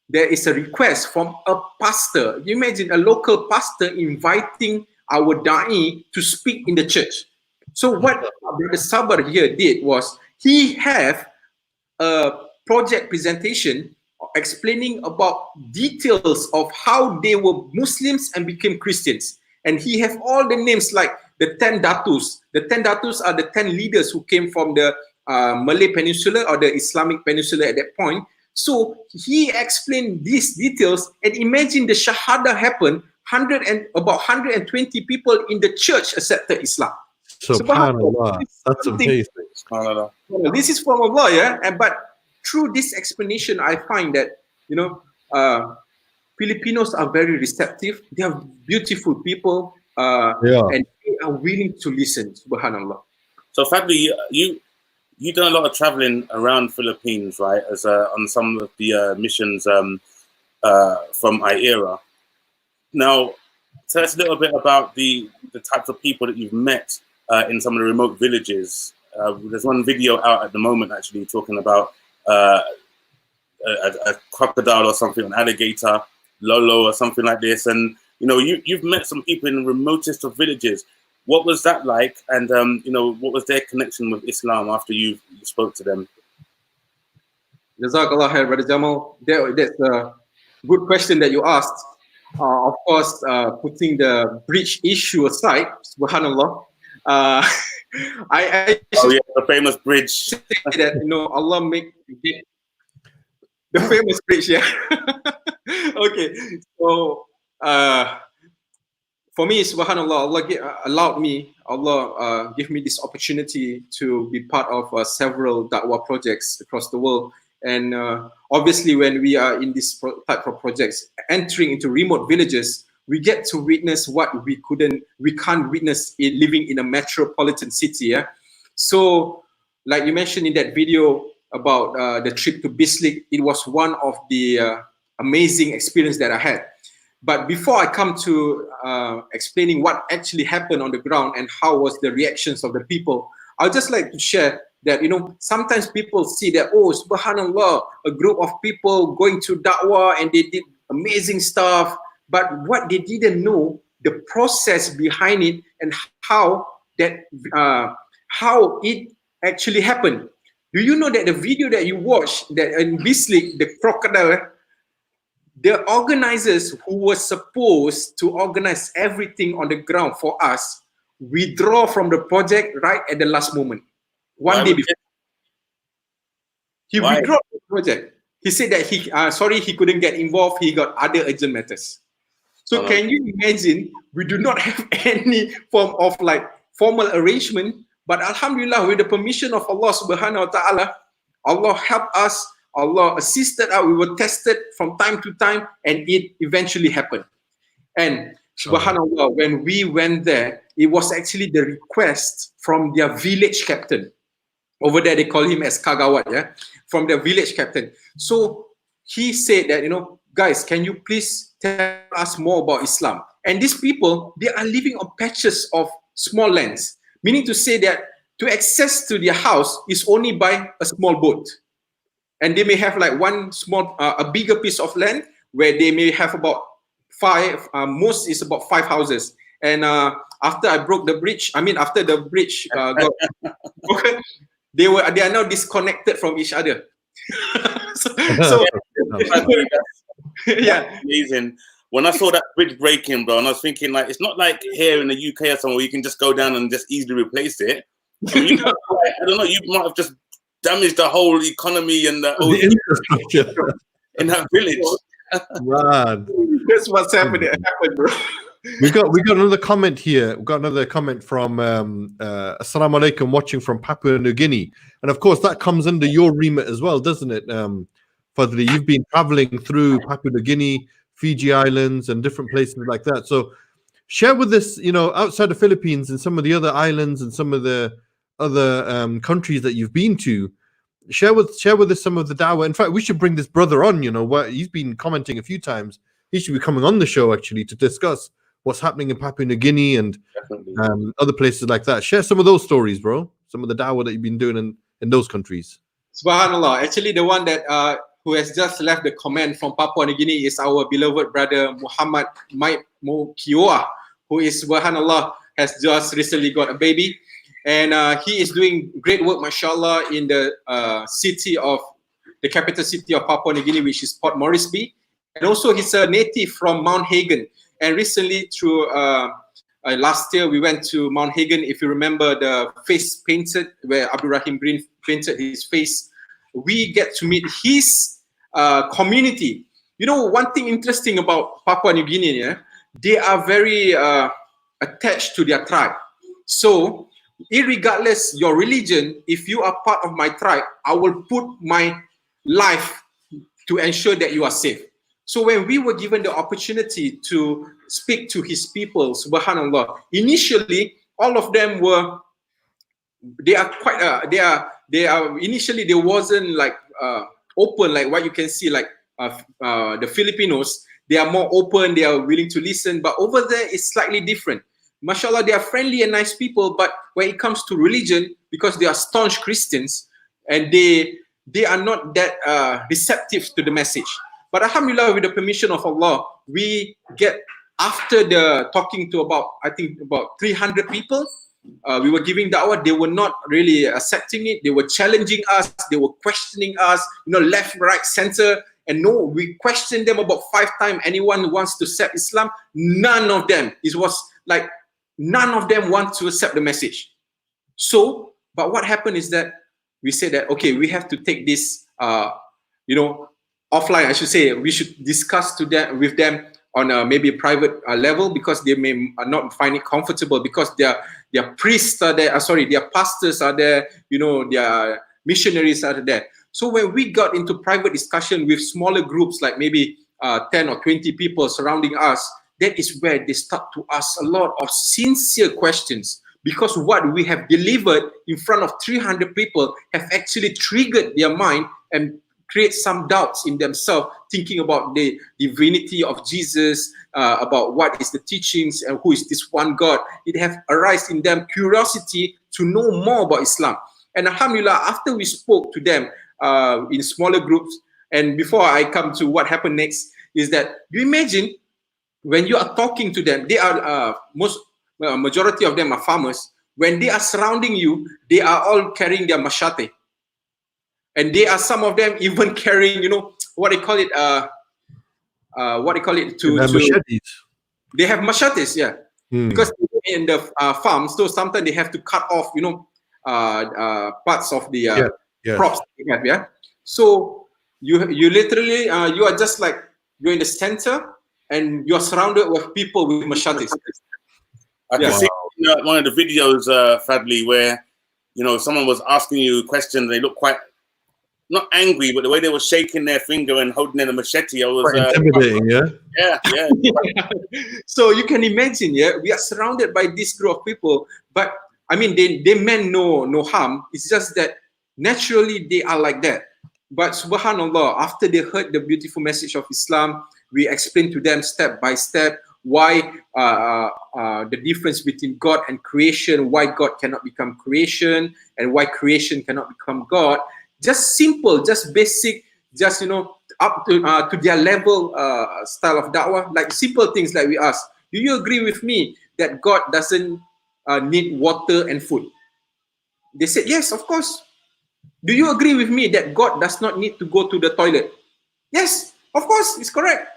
[SPEAKER 4] There is a request from a pastor. You imagine a local pastor inviting our da'i to speak in the church. So what Brother Sabar here did was he have a project presentation explaining about details of how they were Muslims and became Christians. And he have all the names like the 10 datus. The 10 datus are the 10 leaders who came from the Malay Peninsula or the Islamic Peninsula at that point. So he explained these details, and imagine the Shahada happened, about 120 people in the church accepted Islam.
[SPEAKER 1] SubhanAllah, that's amazing.
[SPEAKER 2] SubhanAllah.
[SPEAKER 4] This is from Allah, yeah. But through this explanation, I find that Filipinos are very receptive. They are beautiful people, and they are willing to listen. Subhanallah.
[SPEAKER 2] So, Fadli, you've done a lot of traveling around Philippines, right? As on some of the missions from IERA. Now, tell us a little bit about the types of people that you've met in some of the remote villages. There's one video out at the moment actually talking about a crocodile or something, an alligator, Lolo or something like this. And you've met some people in the remotest of villages. What was that like? And what was their connection with Islam after you spoke to them?
[SPEAKER 4] Jazakallah khair, Brother Jamal. That's a good question that you asked. Of course, putting the bridge issue aside, subhanallah, I
[SPEAKER 2] the famous bridge.
[SPEAKER 4] Say that Allah make the famous bridge, yeah. Okay, so for me, subhanallah, Allah allowed me, Allah gave me this opportunity to be part of several da'wah projects across the world. And obviously, when we are in this type of projects, entering into remote villages, we get to witness what we can't witness living in a metropolitan city. Yeah? So, like you mentioned in that video about the trip to Bislik, it was one of the amazing experience that I had. But before I come to explaining what actually happened on the ground and how was the reactions of the people, I'd just like to share that, sometimes people see that, oh, subhanallah, a group of people going to da'wah and they did amazing stuff. But what they didn't know, the process behind it and how it actually happened. Do you know that the video that you watched, that in Bislik, the crocodile, the organizers who were supposed to organize everything on the ground for us withdraw from the project right at the last moment. One day before. He withdrew the project. He said that he couldn't get involved. He got other urgent matters. So can you imagine, we do not have any form of formal arrangement, but alhamdulillah, with the permission of Allah subhanahu wa ta'ala, Allah helped us, Allah assisted us, we were tested from time to time, and it eventually happened. And subhanallah, when we went there, it was actually the request from their village captain. Over there, they call him as Kagawat, yeah, from the village captain. So he said that, guys, can you please tell us more about Islam? And these people, they are living on patches of small lands, meaning to say that to access to their house is only by a small boat. And they may have like one small, a bigger piece of land where they may have about five, most is about 5 houses. And after I broke the bridge, after the bridge got broken, they are now disconnected from each other. so yeah,
[SPEAKER 2] amazing. When I saw that bridge breaking, bro, and I was thinking, like, it's not like here in the UK or somewhere where you can just go down and just easily replace it. I mean, I don't know, you might have just damaged the whole economy and the
[SPEAKER 1] infrastructure
[SPEAKER 2] in that village.
[SPEAKER 1] Man,
[SPEAKER 4] that's what's happened, bro.
[SPEAKER 1] We got another comment here. We got another comment from Assalamu alaikum, watching from Papua New Guinea, and of course that comes under your remit as well, doesn't it? Fadli, you've been traveling through Papua New Guinea, Fiji Islands, and different places like that. So share with us, outside the Philippines and some of the other islands and some of the other countries that you've been to. Share with us some of the dawah. In fact, we should bring this brother on. He's been commenting a few times. He should be coming on the show actually to discuss what's happening in Papua New Guinea and other places like that. Share some of those stories, bro. Some of the dawah that you've been doing in those countries.
[SPEAKER 4] Subhanallah. Actually, the one that who has just left the comment from Papua New Guinea is our beloved brother Muhammad Kioa, who is, subhanallah, has just recently got a baby. And he is doing great work, mashallah, in the capital city of Papua New Guinea, which is Port Moresby. And also he's a native from Mount Hagen. And recently through last year, we went to Mount Hagen. If you remember the face painted, where Abdul Rahim Green painted his face, we get to meet his community. One thing interesting about Papua New Guinea, they are very attached to their tribe. So, irregardless your religion, if you are part of my tribe, I will put my life to ensure that you are safe. So when we were given the opportunity to speak to his people, subhanallah, initially all of them were, initially they wasn't like open, like what you can see, like the Filipinos. They are more open, they are willing to listen, but over there it's slightly different. Mashallah, they are friendly and nice people, but when it comes to religion, because they are staunch Christians and they are not that receptive to the message. But alhamdulillah, with the permission of Allah, we get, after the talking to about 300 people, we were giving da'wah. They were not really accepting it. They were challenging us. They were questioning us, left, right, center. And no, we questioned them about 5 times. Anyone who wants to accept Islam, none of them. It was like, none of them want to accept the message. So, but what happened is that we said that, okay, we have to take this, offline, I should say. We should discuss with them on a maybe a private level, because they may not find it comfortable, because their priests are there, their pastors are there, their missionaries are there. So when we got into private discussion with smaller groups, like maybe 10 or 20 people surrounding us, that is where they start to ask a lot of sincere questions, because what we have delivered in front of 300 people have actually triggered their mind and create some doubts in themselves, thinking about the divinity of Jesus, about what is the teachings and who is this one God. It have arisen in them curiosity to know more about Islam. And alhamdulillah, after we spoke to them in smaller groups, and before I come to what happened next, is that you imagine when you are talking to them, they are majority of them are farmers. When they are surrounding you, they are all carrying their machete. And they are, some of them even carrying, what they call it,
[SPEAKER 1] machetes.
[SPEAKER 4] They have machetes, yeah. Because in the farm, so sometimes they have to cut off, parts of the crops they have, yeah. So you literally, you are just like, you're in the center and you're surrounded with people with machetes.
[SPEAKER 2] I can see one of the videos, Fadli, where, someone was asking you questions. They look quite, not angry, but the way they were shaking their finger and holding in a machete, I was
[SPEAKER 1] intimidating,
[SPEAKER 2] yeah.
[SPEAKER 4] So you can imagine, we are surrounded by this group of people, but I mean, they meant no harm. It's just that naturally they are like that. But subhanallah, after they heard the beautiful message of Islam, we explained to them step by step why the difference between God and creation, why God cannot become creation, and why creation cannot become God. Just simple, just basic, just up to their level style of da'wah, like simple things like we ask, do you agree with me that God doesn't need water and food? They said, yes, of course. Do you agree with me that God does not need to go to the toilet? Yes, of course, it's correct.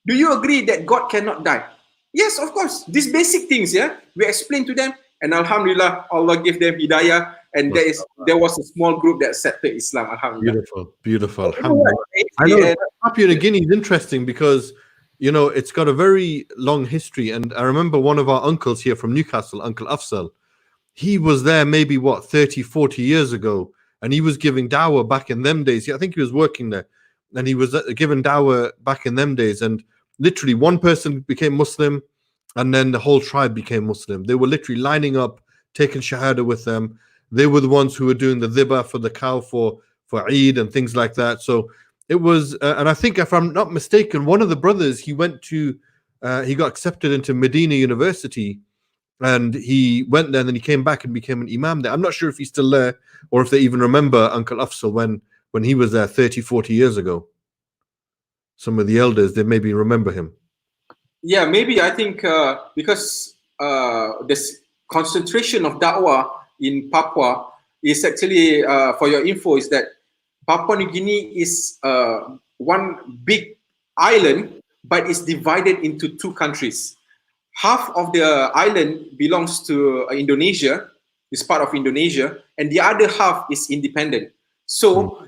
[SPEAKER 4] Do you agree that God cannot die? Yes, of course. These basic things, yeah, we explain to them, and Alhamdulillah, Allah gave them hidayah, and there was a small group that accepted Islam. Alhamdulillah.
[SPEAKER 1] Beautiful. Alhamdulillah. I know Papua New Guinea is interesting because it's got a very long history, and I remember one of our uncles here from Newcastle, Uncle Afzal. He was there maybe 30, 40 years ago, and he was giving dawah back in them days. I think he was working there, and he was giving dawah back in them days, and literally one person became Muslim, and then the whole tribe became Muslim. They were literally lining up, taking shahada with them. They were the ones who were doing the dhibah for the cow for Eid and things like that. So it was, and I think if I'm not mistaken, one of the brothers, he got accepted into Medina University, and he went there and then he came back and became an imam there. I'm not sure if he's still there or if they even remember Uncle Afzal when he was there 30, 40 years ago. Some of the elders, they maybe remember him.
[SPEAKER 4] Yeah, maybe. I think because this concentration of da'wah in Papua is actually, for your info, is that Papua New Guinea is one big island, but it's divided into two countries. Half of the island belongs to Indonesia, is part of Indonesia, and the other half is independent. So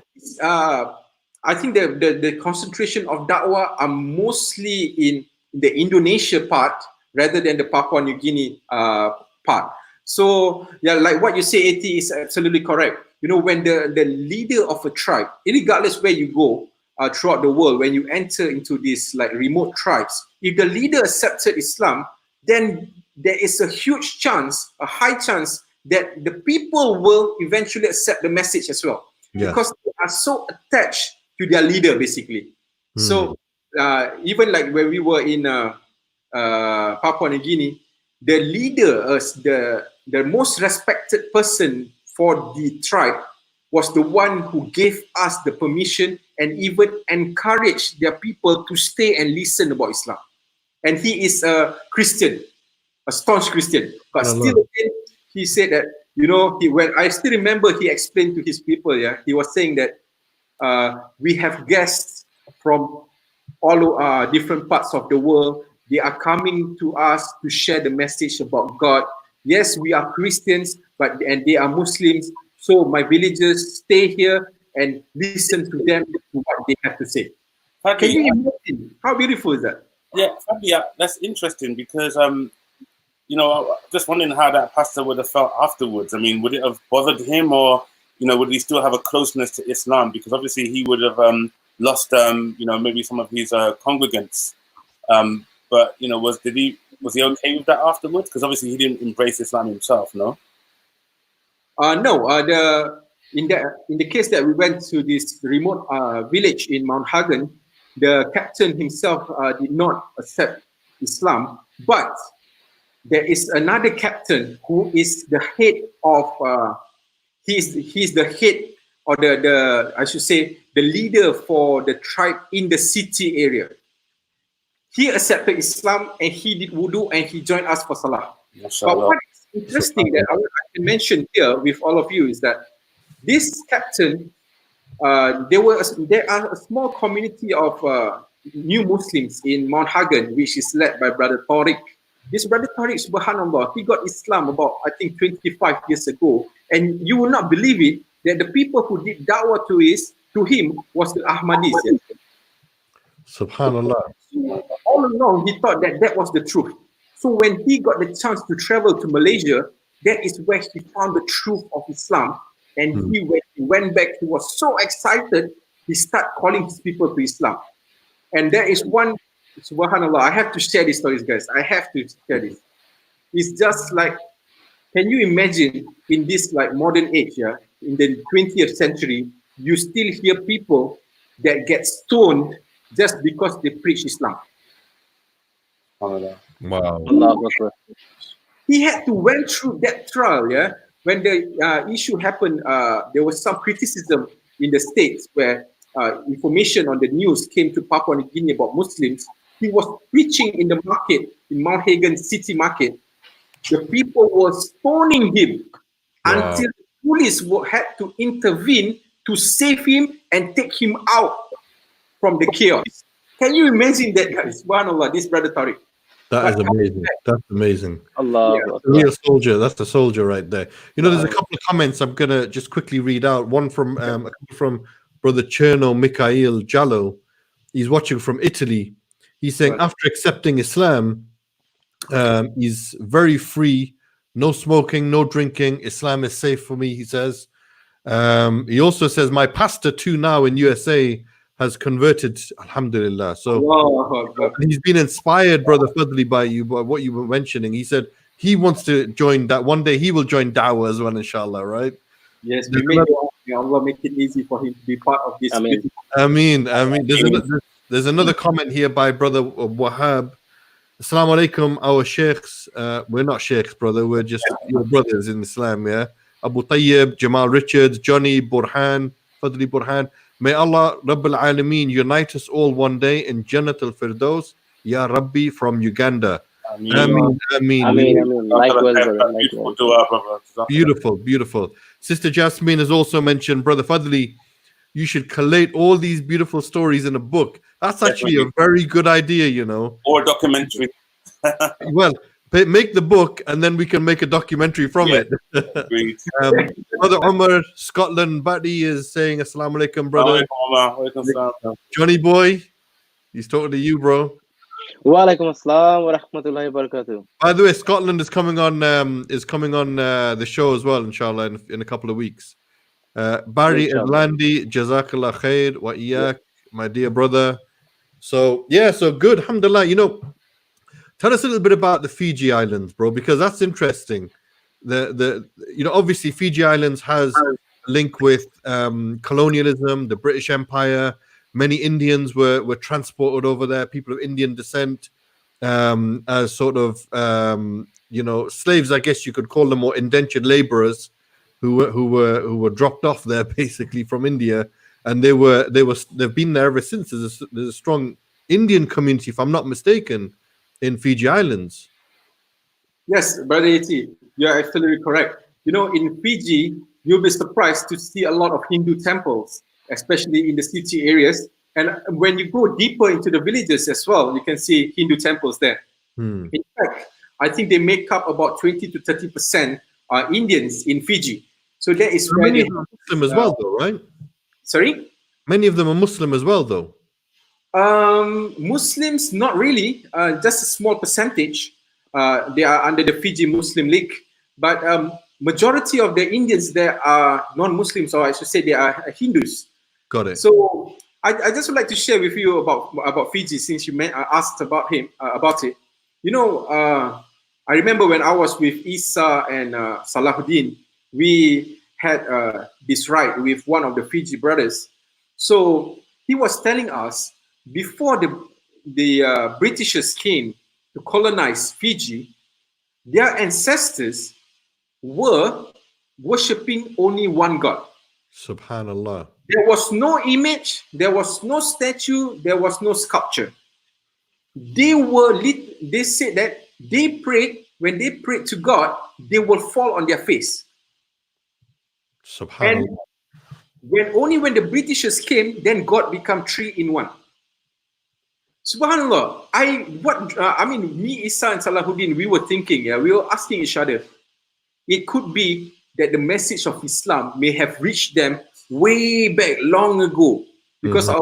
[SPEAKER 4] I think the concentration of da'wah are mostly in the Indonesia part rather than the Papua New Guinea part. So yeah, like what you say, AT, is absolutely correct. When the leader of a tribe, regardless where you go throughout the world, when you enter into these like remote tribes, if the leader accepted Islam, then there is a huge chance, a high chance, that the people will eventually accept the message as well. Yeah. Because they are so attached to their leader, basically. So even like when we were in Papua New Guinea, the leader, the most respected person for the tribe, was the one who gave us the permission and even encouraged their people to stay and listen about Islam. And he is a Christian, a staunch Christian. But still, again, he said that, when I still remember, he explained to his people, he was saying that we have guests from all different parts of the world. They are coming to us to share the message about God. Yes, we are Christians, and they are Muslims. So my villagers stay here and listen to them, to what they have to say. Can you imagine? How beautiful is that?
[SPEAKER 2] Yeah, that's interesting because, just wondering how that pastor would have felt afterwards. I mean, would it have bothered him, or, would he still have a closeness to Islam? Because obviously he would have lost, maybe some of his congregants. But, was he okay with that afterwards? Because obviously he didn't embrace Islam himself, no?
[SPEAKER 4] No. In the case that we went to this remote village in Mount Hagen, the captain himself did not accept Islam, but there is another captain who is the head of he's the head, or the I should say the leader for the tribe in the city area. He accepted Islam and he did wudu and he joined us for salah. But what is interesting that I can mention here with all of you is that this captain, there are a small community of new Muslims in Mount Hagen, which is led by Brother Tariq. This Brother Tariq, subhanAllah, he got Islam about, I think, 25 years ago. And you will not believe it, that the people who did da'wah to him was the Ahmadis.
[SPEAKER 1] Subhanallah.
[SPEAKER 4] So all along, he thought that was the truth. So when he got the chance to travel to Malaysia, that is where he found the truth of Islam. And when he went back, he was so excited, he started calling his people to Islam. And there is one, subhanAllah, I have to share these stories, guys. I have to share this. It's just like, can you imagine in this like modern age, in the 20th century, you still hear people that get stoned just because they preach Islam.
[SPEAKER 2] SubhanAllah.
[SPEAKER 1] Wow.
[SPEAKER 3] Allahu Akbar.
[SPEAKER 4] He had to went through that trial. Yeah, when the issue happened, there was some criticism in the States where information on the news came to Papua New Guinea about Muslims. He was preaching in the market, in Mount Hagen City Market. The people were stoning him
[SPEAKER 1] Wow.
[SPEAKER 4] until the police had to intervene to save him and take him out from the chaos. Can you imagine that, guys? Subhanallah, this brother Tariq.
[SPEAKER 1] That is
[SPEAKER 4] But-
[SPEAKER 1] amazing. That's amazing.
[SPEAKER 3] Allahu
[SPEAKER 1] A
[SPEAKER 3] Akbar.
[SPEAKER 1] real soldier. That's the soldier right there. You know, there's a couple of comments I'm gonna just quickly read out. One from a couple from Brother Cherno Mikhail Jallo. He's watching from Italy. He's saying
[SPEAKER 4] Right.
[SPEAKER 1] after accepting Islam, he's very free. No smoking, no drinking. Islam is safe for me. He says. He also says my pastor too now in USA has converted. Alhamdulillah. So.
[SPEAKER 4] Allahu Akbar.
[SPEAKER 1] And he's been inspired, Brother Fadli, by you, by what you were mentioning. He said he wants to join that. One day he will join Dawah as well, inshallah, right?
[SPEAKER 4] Yes, we make dua. May Allah make it easy for him to be part of this.
[SPEAKER 3] Ameen.
[SPEAKER 4] beautiful-
[SPEAKER 1] There's another comment here by Brother Wahab. Assalamu alaikum, our sheikhs. We're not sheikhs, brother. We're just your brothers in Islam, yeah? Abu Tayyib, Jamal Richards, Johnny Burhan, Fadli Burhan. May Allah Rabbil Alameen unite us all one day in Jannat al-Firdaus. Ya Rabbi from Uganda.
[SPEAKER 2] Ameen.
[SPEAKER 1] Ameen, ameen.
[SPEAKER 3] Ameen. Likewise, brother.
[SPEAKER 2] Beautiful
[SPEAKER 3] Likewise.
[SPEAKER 2] dua, brother.
[SPEAKER 1] Beautiful, beautiful. Sister Jasmine has also mentioned, Brother Fadli, you should collate all these beautiful stories in a book. That's actually a very good idea, you know.
[SPEAKER 2] Or documentary.
[SPEAKER 1] Well, make the book and then we can make a documentary from
[SPEAKER 2] Yeah.
[SPEAKER 1] it.
[SPEAKER 2] Agreed.
[SPEAKER 1] Brother Omar, Scotland, Badi is saying, Assalamu alaikum, brother.
[SPEAKER 2] Walaikum salam.
[SPEAKER 1] Johnny boy, he's talking to you, bro.
[SPEAKER 3] Wa alaikum assalam wa rahmatullahi wa barakatuh.
[SPEAKER 1] By the way, Scotland is coming on the show as well, inshallah, in a couple of weeks. Barry
[SPEAKER 3] Inshallah.
[SPEAKER 1] Adlandi, Jazakallah khair wa iyak, my dear brother. So yeah, so good, alhamdulillah. You know, tell us a little bit about the Fiji Islands, bro, because that's interesting. Obviously Fiji Islands has a link with colonialism, the British Empire. Many Indians were transported over there, people of Indian descent, as sort of slaves, I guess you could call them, or indentured laborers who were dropped off there basically from India, and they've been there ever since. There's a strong Indian community, if I'm not mistaken, in Fiji Islands.
[SPEAKER 4] Yes, Brother Eti, you're absolutely correct. You know, in Fiji, you'll be surprised to see a lot of Hindu temples, especially in the city areas. And when you go deeper into the villages as well, you can see Hindu temples there. In fact, I think they make up about 20 to 30% Indians in Fiji. So that is where
[SPEAKER 1] Many
[SPEAKER 4] they
[SPEAKER 1] of them are Muslim as well, though, right?
[SPEAKER 4] Sorry?
[SPEAKER 1] Many of them are Muslim as well, though.
[SPEAKER 4] Muslims, not really, just a small percentage. They are under the Fiji Muslim League, but majority of the Indians there are non-Muslims, or I should say they are Hindus.
[SPEAKER 1] Got it.
[SPEAKER 4] So I just would like to share with you about Fiji, since you asked about it. You know, I remember when I was with Isa and Salahuddin, we had this ride with one of the Fiji brothers. So he was telling us, before the Britishers came to colonize Fiji, their ancestors were worshipping only one God.
[SPEAKER 1] Subhanallah.
[SPEAKER 4] There was no image, there was no statue, there was no sculpture. They said that they prayed, when they prayed to God, they will fall on their face.
[SPEAKER 1] Subhanallah.
[SPEAKER 4] And only when the Britishers came, then God became 3 in 1. Subhanallah. Me, Isa and Salahuddin, we were thinking, we were asking each other, it could be that the message of Islam may have reached them way back long ago, because where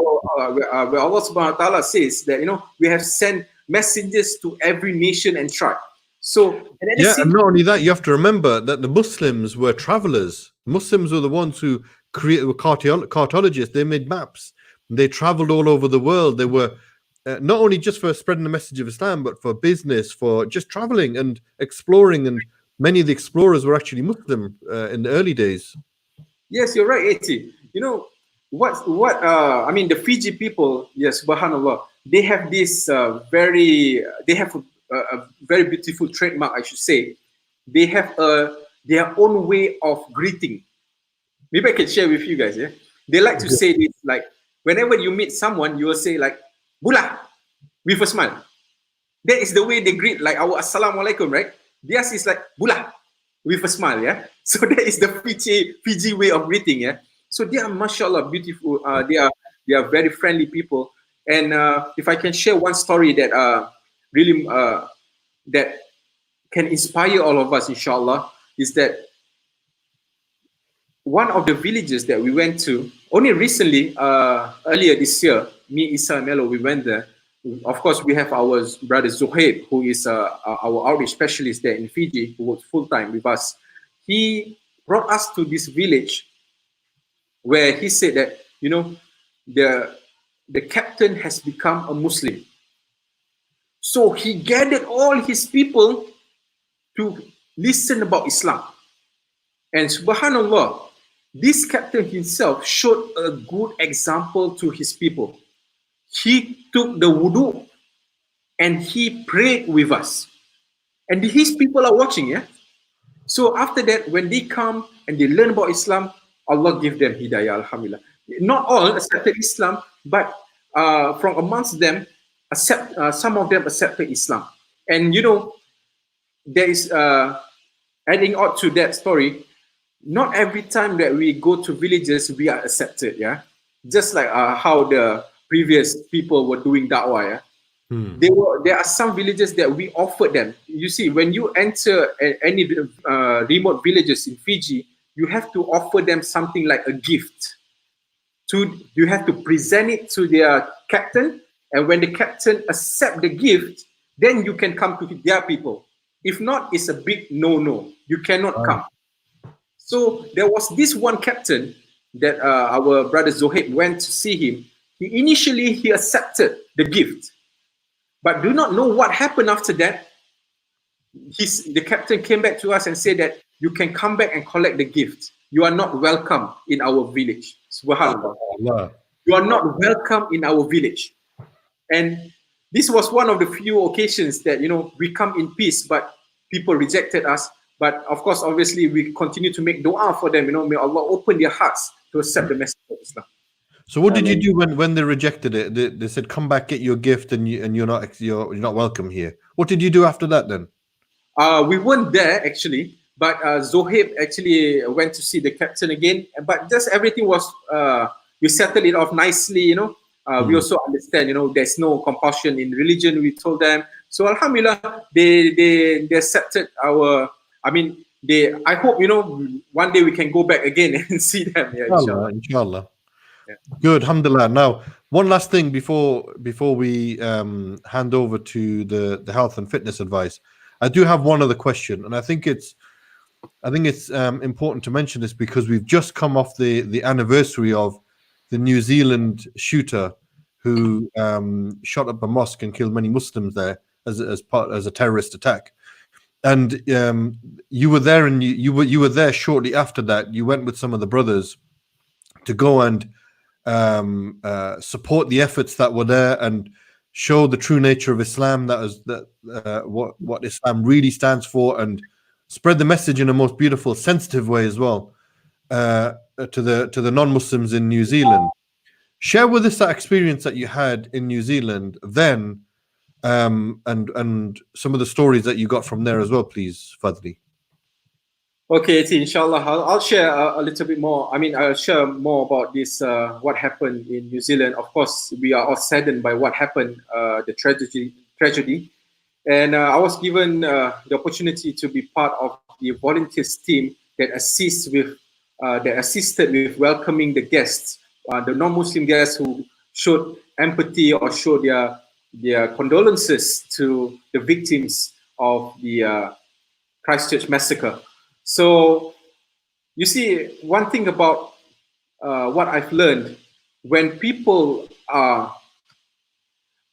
[SPEAKER 4] Allah subhanahu wa ta'ala says that, we have sent messengers to every nation and tribe. So,
[SPEAKER 1] and not only that, you have to remember that the Muslims were travelers. Muslims were the ones who were cartologists. They made maps. They traveled all over the world. They were not only just for spreading the message of Islam, but for business, for just traveling and exploring. And many of the explorers were actually Muslim in the early days.
[SPEAKER 4] Yes, you're right, Eti. You know the Fiji people, yes, subhanallah, they have this they have a very beautiful trademark, I should say. They have their own way of greeting. Maybe I can share with you guys. Yeah, they like to say this, like whenever you meet someone, you will say like "Bula" with a smile. That is the way they greet, like our Assalamualaikum, right? Theirs is like "Bula" with a smile. Yeah, so that is the Fiji way of greeting. Yeah, so they are mashallah beautiful. They are very friendly people. And if I can share one story that really that can inspire all of us, inshallah, is that one of the villages that we went to only recently, earlier this year, me, Isa, and Melo, we went there. Of course, we have our brother Zohaib, who is our outreach specialist there in Fiji, who works full time with us. He brought us to this village where he said that, you know, the captain has become a Muslim. So he gathered all his people to listen about Islam. And subhanallah, this captain himself showed a good example to his people. He took the wudu and he prayed with us. And his people are watching, yeah? So after that, when they come and they learn about Islam, Allah give them hidayah, alhamdulillah. Not all accepted Islam, but from amongst them, some of them accepted Islam. And you know, there is, adding on to that story, not every time that we go to villages, we are accepted, yeah? Just like how the previous people were doing da'wah, yeah? There are some villages that we offered them. You see, when you enter any remote villages in Fiji, you have to offer them something like a gift. You have to present it to their captain, and when the captain accept the gift, then you can come to their people. If not, it's a big no-no. You cannot come. So there was this one captain that our brother Zohaib went to see him. Initially, he accepted the gift, but do not know what happened after that. The captain came back to us and said that you can come back and collect the gift. You are not welcome in our village. Subhanallah. You are not welcome in our village. And this was one of the few occasions that, you know, we come in peace, but people rejected us. But of course, obviously, we continue to make dua for them. You know, may Allah open their hearts to accept the message of Islam.
[SPEAKER 1] So what did you do when they rejected it? They said, "Come back, get your gift, and you're not welcome here." What did you do after that then?
[SPEAKER 4] We weren't there actually, but Zohaib actually went to see the captain again. But just everything was we settled it off nicely. You know, we also understand. You know, there's no compulsion in religion. We told them. So alhamdulillah, they accepted our. I mean, I hope, you know, one day we can go back again and see them. Yeah,
[SPEAKER 1] inshallah. Yeah. Good, alhamdulillah. Now, one last thing before we hand over to the health and fitness advice, I do have one other question, and I think it's important to mention this because we've just come off the anniversary of the New Zealand shooter who shot up a mosque and killed many Muslims there as a terrorist attack. And you were there, and you were there shortly after that. You went with some of the brothers to go and support the efforts that were there and show the true nature of Islam, what Islam really stands for, and spread the message in a most beautiful, sensitive way as well to the non-Muslims in New Zealand. Share with us that experience that you had in New Zealand then. And some of the stories that you got from there as well, please, Fadli.
[SPEAKER 4] Okay, inshallah, I'll share a little bit more. I mean, I'll share more about this, what happened in New Zealand. Of course, we are all saddened by what happened, the tragedy. And I was given the opportunity to be part of the volunteers team that assisted with welcoming the guests, the non-Muslim guests who showed empathy or showed their condolences to the victims of the Christchurch massacre. So, you see, one thing about what I've learned, when people are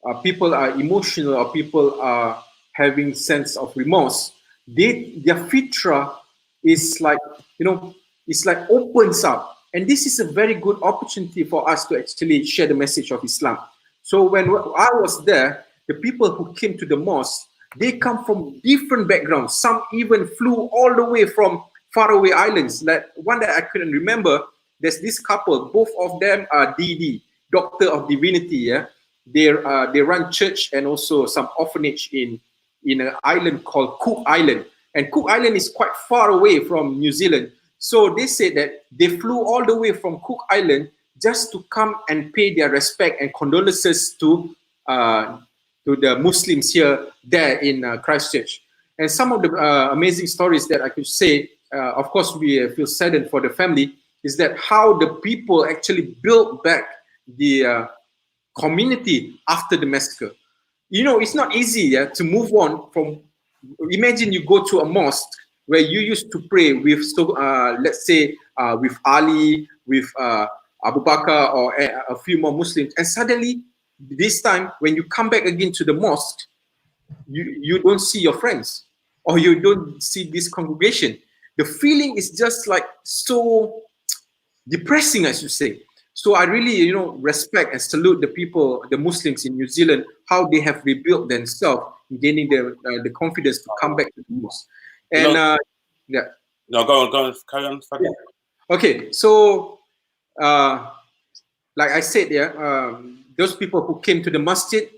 [SPEAKER 4] emotional or people are having sense of remorse, their fitra is like, you know, it's like opens up. And this is a very good opportunity for us to actually share the message of Islam. So when I was there, the people who came to the mosque, They come from different backgrounds. Some even flew all the way from faraway islands. That one that I couldn't remember. There's this couple. Both of them are DD, Doctor of Divinity. Yeah, they run church and also some orphanage in an island called Cook Island. And Cook Island is quite far away from New Zealand. So they said that they flew all the way from Cook Island just to come and pay their respect and condolences to the Muslims there in Christchurch. And some of the amazing stories that I could say, of course, we feel saddened for the family, is that how the people actually built back the community after the massacre. You know, it's not easy to move on from. Imagine you go to a mosque where you used to pray with, let's say, with Ali, with Abu Bakr, or a few more Muslims, and suddenly, this time, when you come back again to the mosque, you don't see your friends, or you don't see this congregation. The feeling is just like so depressing, I should say. So I really, respect and salute the people, the Muslims in New Zealand, how they have rebuilt themselves, gaining the confidence to come back to the mosque. And yeah.
[SPEAKER 2] No, go on, carry on.
[SPEAKER 4] Yeah. Okay, so like I said, those people who came to the masjid,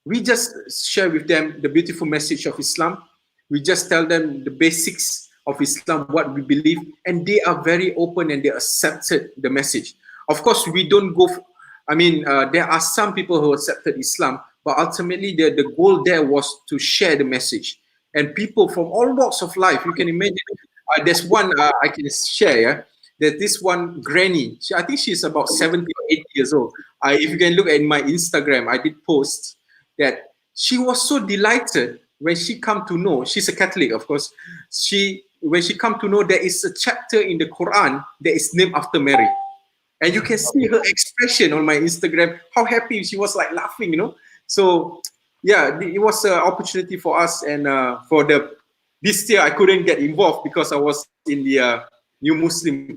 [SPEAKER 4] we just share with them the beautiful message of Islam. We just tell them the basics of Islam, what we believe, and they are very open and they accepted the message. Of course, we don't go. There are some people who accepted Islam, but ultimately the goal there was to share the message. And people from all walks of life, you can imagine. There's one I can share. Yeah? There's this one granny. I think she's about 70 or 80 years old. If you can look at my Instagram, I did post that she was so delighted when she come to know. She's a Catholic, of course. When she come to know there is a chapter in the Quran that is named after Mary. And you can see her expression on my Instagram, how happy she was, like laughing, So, yeah, it was an opportunity for us. And for this year, I couldn't get involved because I was in the New Muslim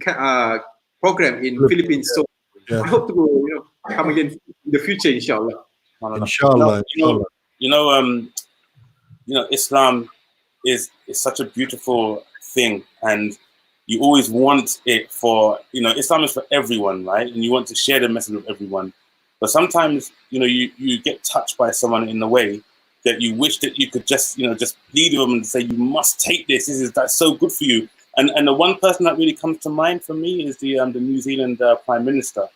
[SPEAKER 4] program in Philippines. So I hope to come again in the future, inshallah.
[SPEAKER 1] Inshallah.
[SPEAKER 2] Islam is such a beautiful thing, and you always want it for, Islam is for everyone, right? And you want to share the message with everyone. But sometimes, you get touched by someone in a way that you wish that you could just plead with them and say, you must take this. That's so good for you. And the one person that really comes to mind for me is the New Zealand Prime Minister.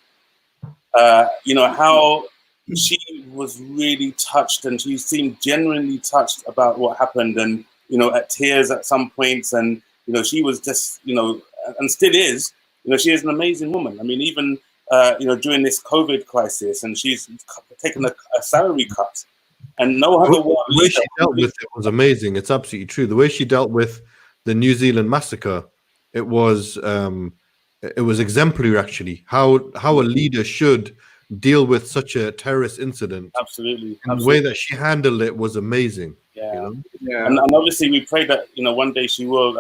[SPEAKER 2] How she was really touched, and she seemed genuinely touched about what happened, and, at tears at some points. And, she was just, and still is, she is an amazing woman. I mean, even, during this COVID crisis, and she's taken a salary cut, and no other one.
[SPEAKER 1] The way she dealt with it was amazing. It's absolutely true. The way she dealt with the New Zealand massacre, it was exemplary, actually. How a leader should deal with such a terrorist incident.
[SPEAKER 2] Absolutely.
[SPEAKER 1] And the way that she handled it was amazing.
[SPEAKER 2] Yeah. And obviously we pray that one day she will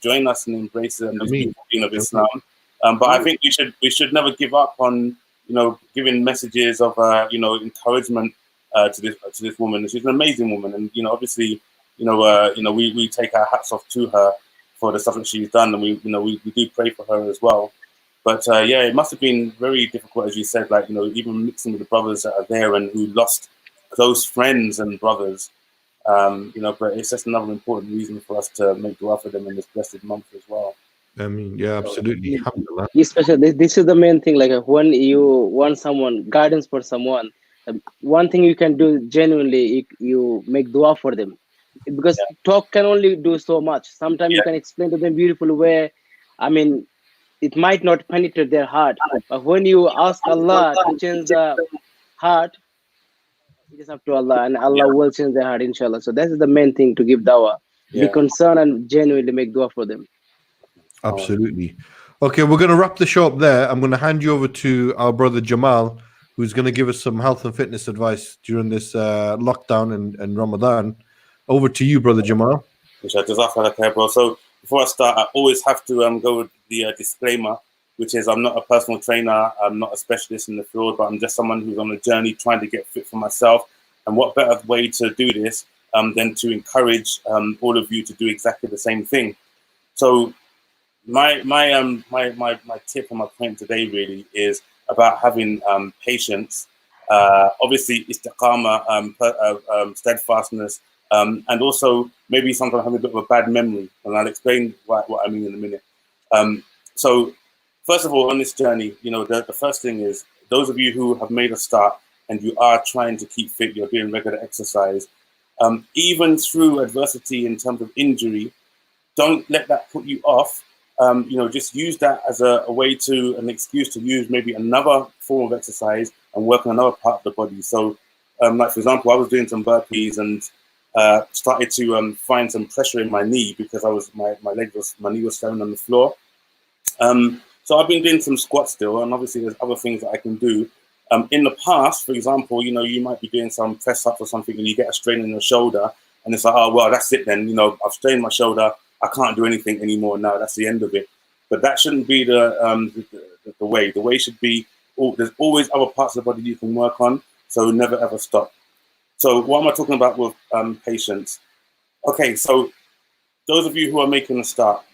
[SPEAKER 2] join us and embrace the beauty of Islam. But I think we should never give up on giving messages of encouragement to this woman. She's an amazing woman, and obviously we take our hats off to her for the stuff that she's done, and we do pray for her as well. But it must have been very difficult, as you said, even mixing with the brothers that are there and who lost close friends and brothers. But it's just another important reason for us to make dua for them in this blessed month as well.
[SPEAKER 1] Absolutely.
[SPEAKER 3] Especially, this is the main thing. Like when you want guidance for someone, one thing you can do genuinely, you make dua for them, because talk can only do so much. Sometimes you can explain to them beautiful way. It might not penetrate their heart, but when you ask Allah to change the heart, it is up to Allah, and Allah will change their heart, inshallah. So that is the main thing, to give dawah. Be concerned and genuinely make dua for them.
[SPEAKER 1] Absolutely. Okay, we're going to wrap the show up there. I'm going to hand you over to our brother Jamal, who's going to give us some health and fitness advice during this lockdown and Ramadan. Over to you, brother Jamal.
[SPEAKER 2] So before I start, I always have to go with the disclaimer, which is I'm not a personal trainer, I'm not a specialist in the field, but I'm just someone who's on a journey trying to get fit for myself. And what better way to do this than to encourage all of you to do exactly the same thing. So my tip and my point today really is about having patience, obviously istiqamah, steadfastness, and also maybe sometimes having a bit of a bad memory. And I'll explain what I mean in a minute. So first of all, on this journey, you know, the first thing is those of you who have made a start and you are trying to keep fit, you're doing regular exercise, even through adversity in terms of injury, don't let that put you off. You know, just use that as a way to, an excuse to use maybe another form of exercise and work on another part of the body. So, like for example, I was doing some burpees and started to find some pressure in my knee because I was my knee was staying on the floor. So I've been doing some squats still, and obviously there's other things that I can do. In the past, for example, you know, you might be doing some press ups or something and you get a strain in your shoulder and it's like, oh, well, that's it then. You know, I've strained my shoulder. I can't do anything anymore now. That's the end of it. But that shouldn't be the way. The way should be, there's always other parts of the body you can work on. So never, ever stop. So what am I talking about with patience? Okay, so those of you who are making a start,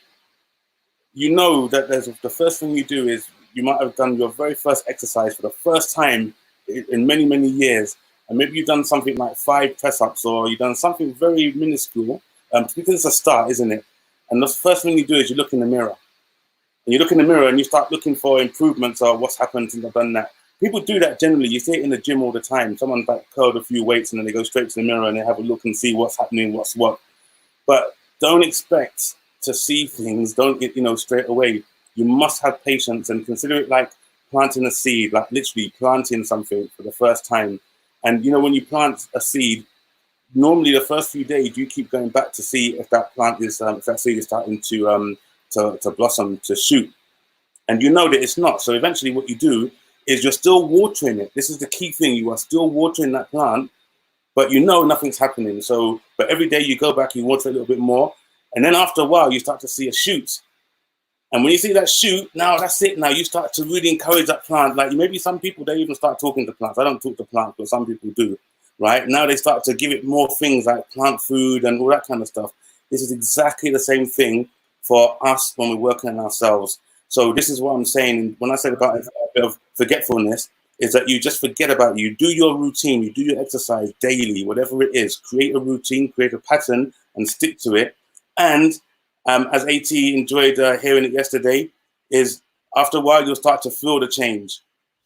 [SPEAKER 2] you know that the first thing you do is you might have done your very first exercise for the first time in many, many years. And maybe you've done something like 5 press-ups or you've done something very minuscule because it's a start, isn't it? And the first thing you do is you look in the mirror. And you look in the mirror and you start looking for improvements or what's happened since I've done that. People do that generally. You see it in the gym all the time. Someone like curled a few weights and then they go straight to the mirror and they have a look and see what's happening, what's what. But don't expect to see things, don't get, you know, straight away. You must have patience and consider it like planting a seed, like literally planting something for the first time. And, you know, when you plant a seed, normally the first few days you keep going back to see if that plant is, if that seed is starting to blossom, to shoot. And you know that it's not. So eventually what you do is you're still watering it. This is the key thing. You are still watering that plant, but you know nothing's happening. So, but every day you go back, you water a little bit more. And then after a while, you start to see a shoot. And when you see that shoot, now that's it. Now you start to really encourage that plant. Like maybe some people, they even start talking to plants. I don't talk to plants, but some people do, right? Now they start to give it more things like plant food and all that kind of stuff. This is exactly the same thing for us when we're working on ourselves. So this is what I'm saying. When I said about a bit of forgetfulness, is that you just forget about it. You do your routine, you do your exercise daily, whatever it is. Create a routine, create a pattern, and stick to it. And as AT enjoyed hearing it yesterday, is after a while you'll start to feel the change.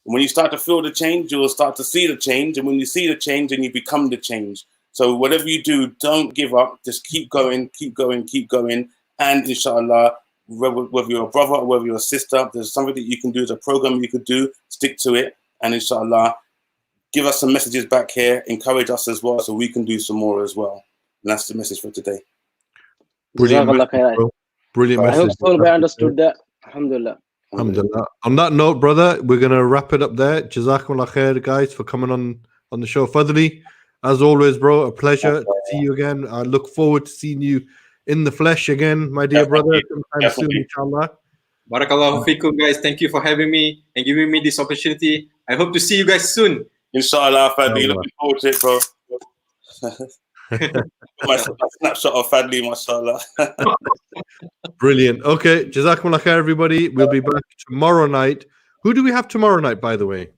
[SPEAKER 2] And when you start to feel the change, you'll start to see the change. And when you see the change, then you become the change. So whatever you do, don't give up. Just keep going, keep going, keep going. And inshallah, whether you're a brother or whether you're a sister, there's something that you can do, as a program you could do, stick to it. And inshallah, give us some messages back here, encourage us as well, so we can do some more as well. And that's the message for today.
[SPEAKER 1] Brilliant message, bro. Brilliant
[SPEAKER 3] I hope
[SPEAKER 1] message.
[SPEAKER 3] I understood that. Alhamdulillah.
[SPEAKER 1] Alhamdulillah. On that note, brother, we're going to wrap it up there. Jazakumullah khair, guys, for coming on the show. Fadli, as always, bro, a pleasure to see you again. I look forward to seeing you in the flesh again, my dear brother, sometime soon, inshallah.
[SPEAKER 4] Barakallahu fikum, guys. Thank you for having me and giving me this opportunity. I hope to see you guys soon.
[SPEAKER 2] Inshallah, Fadli. Looking forward to it, bro. my snapshot of Fadli, mashallah.
[SPEAKER 1] Brilliant. Okay, Jazakumullah khair, everybody. We'll be back tomorrow night. Who do we have tomorrow night, by the way?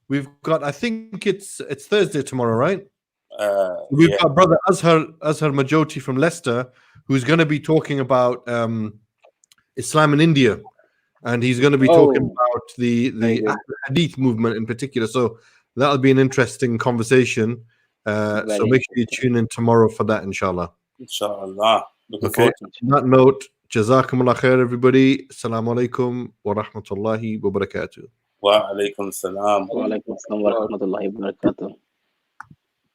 [SPEAKER 1] We've got, I think it's Thursday tomorrow, right? We've got brother Azhar Majoti from Leicester, who's going to be talking about Islam in India, and he's going to be talking about the Hadith movement in particular. So that'll be an interesting conversation. So make sure you tune in tomorrow for that, inshallah.
[SPEAKER 2] Inshallah.
[SPEAKER 1] Okay. On that note, Jazakumullah khair, everybody. Assalamu alaikum wa rahmatullahi wa barakatuh.
[SPEAKER 2] Wa alaikum salam.
[SPEAKER 3] Wa alaikum salam wa rahmatullahi wa barakatuh.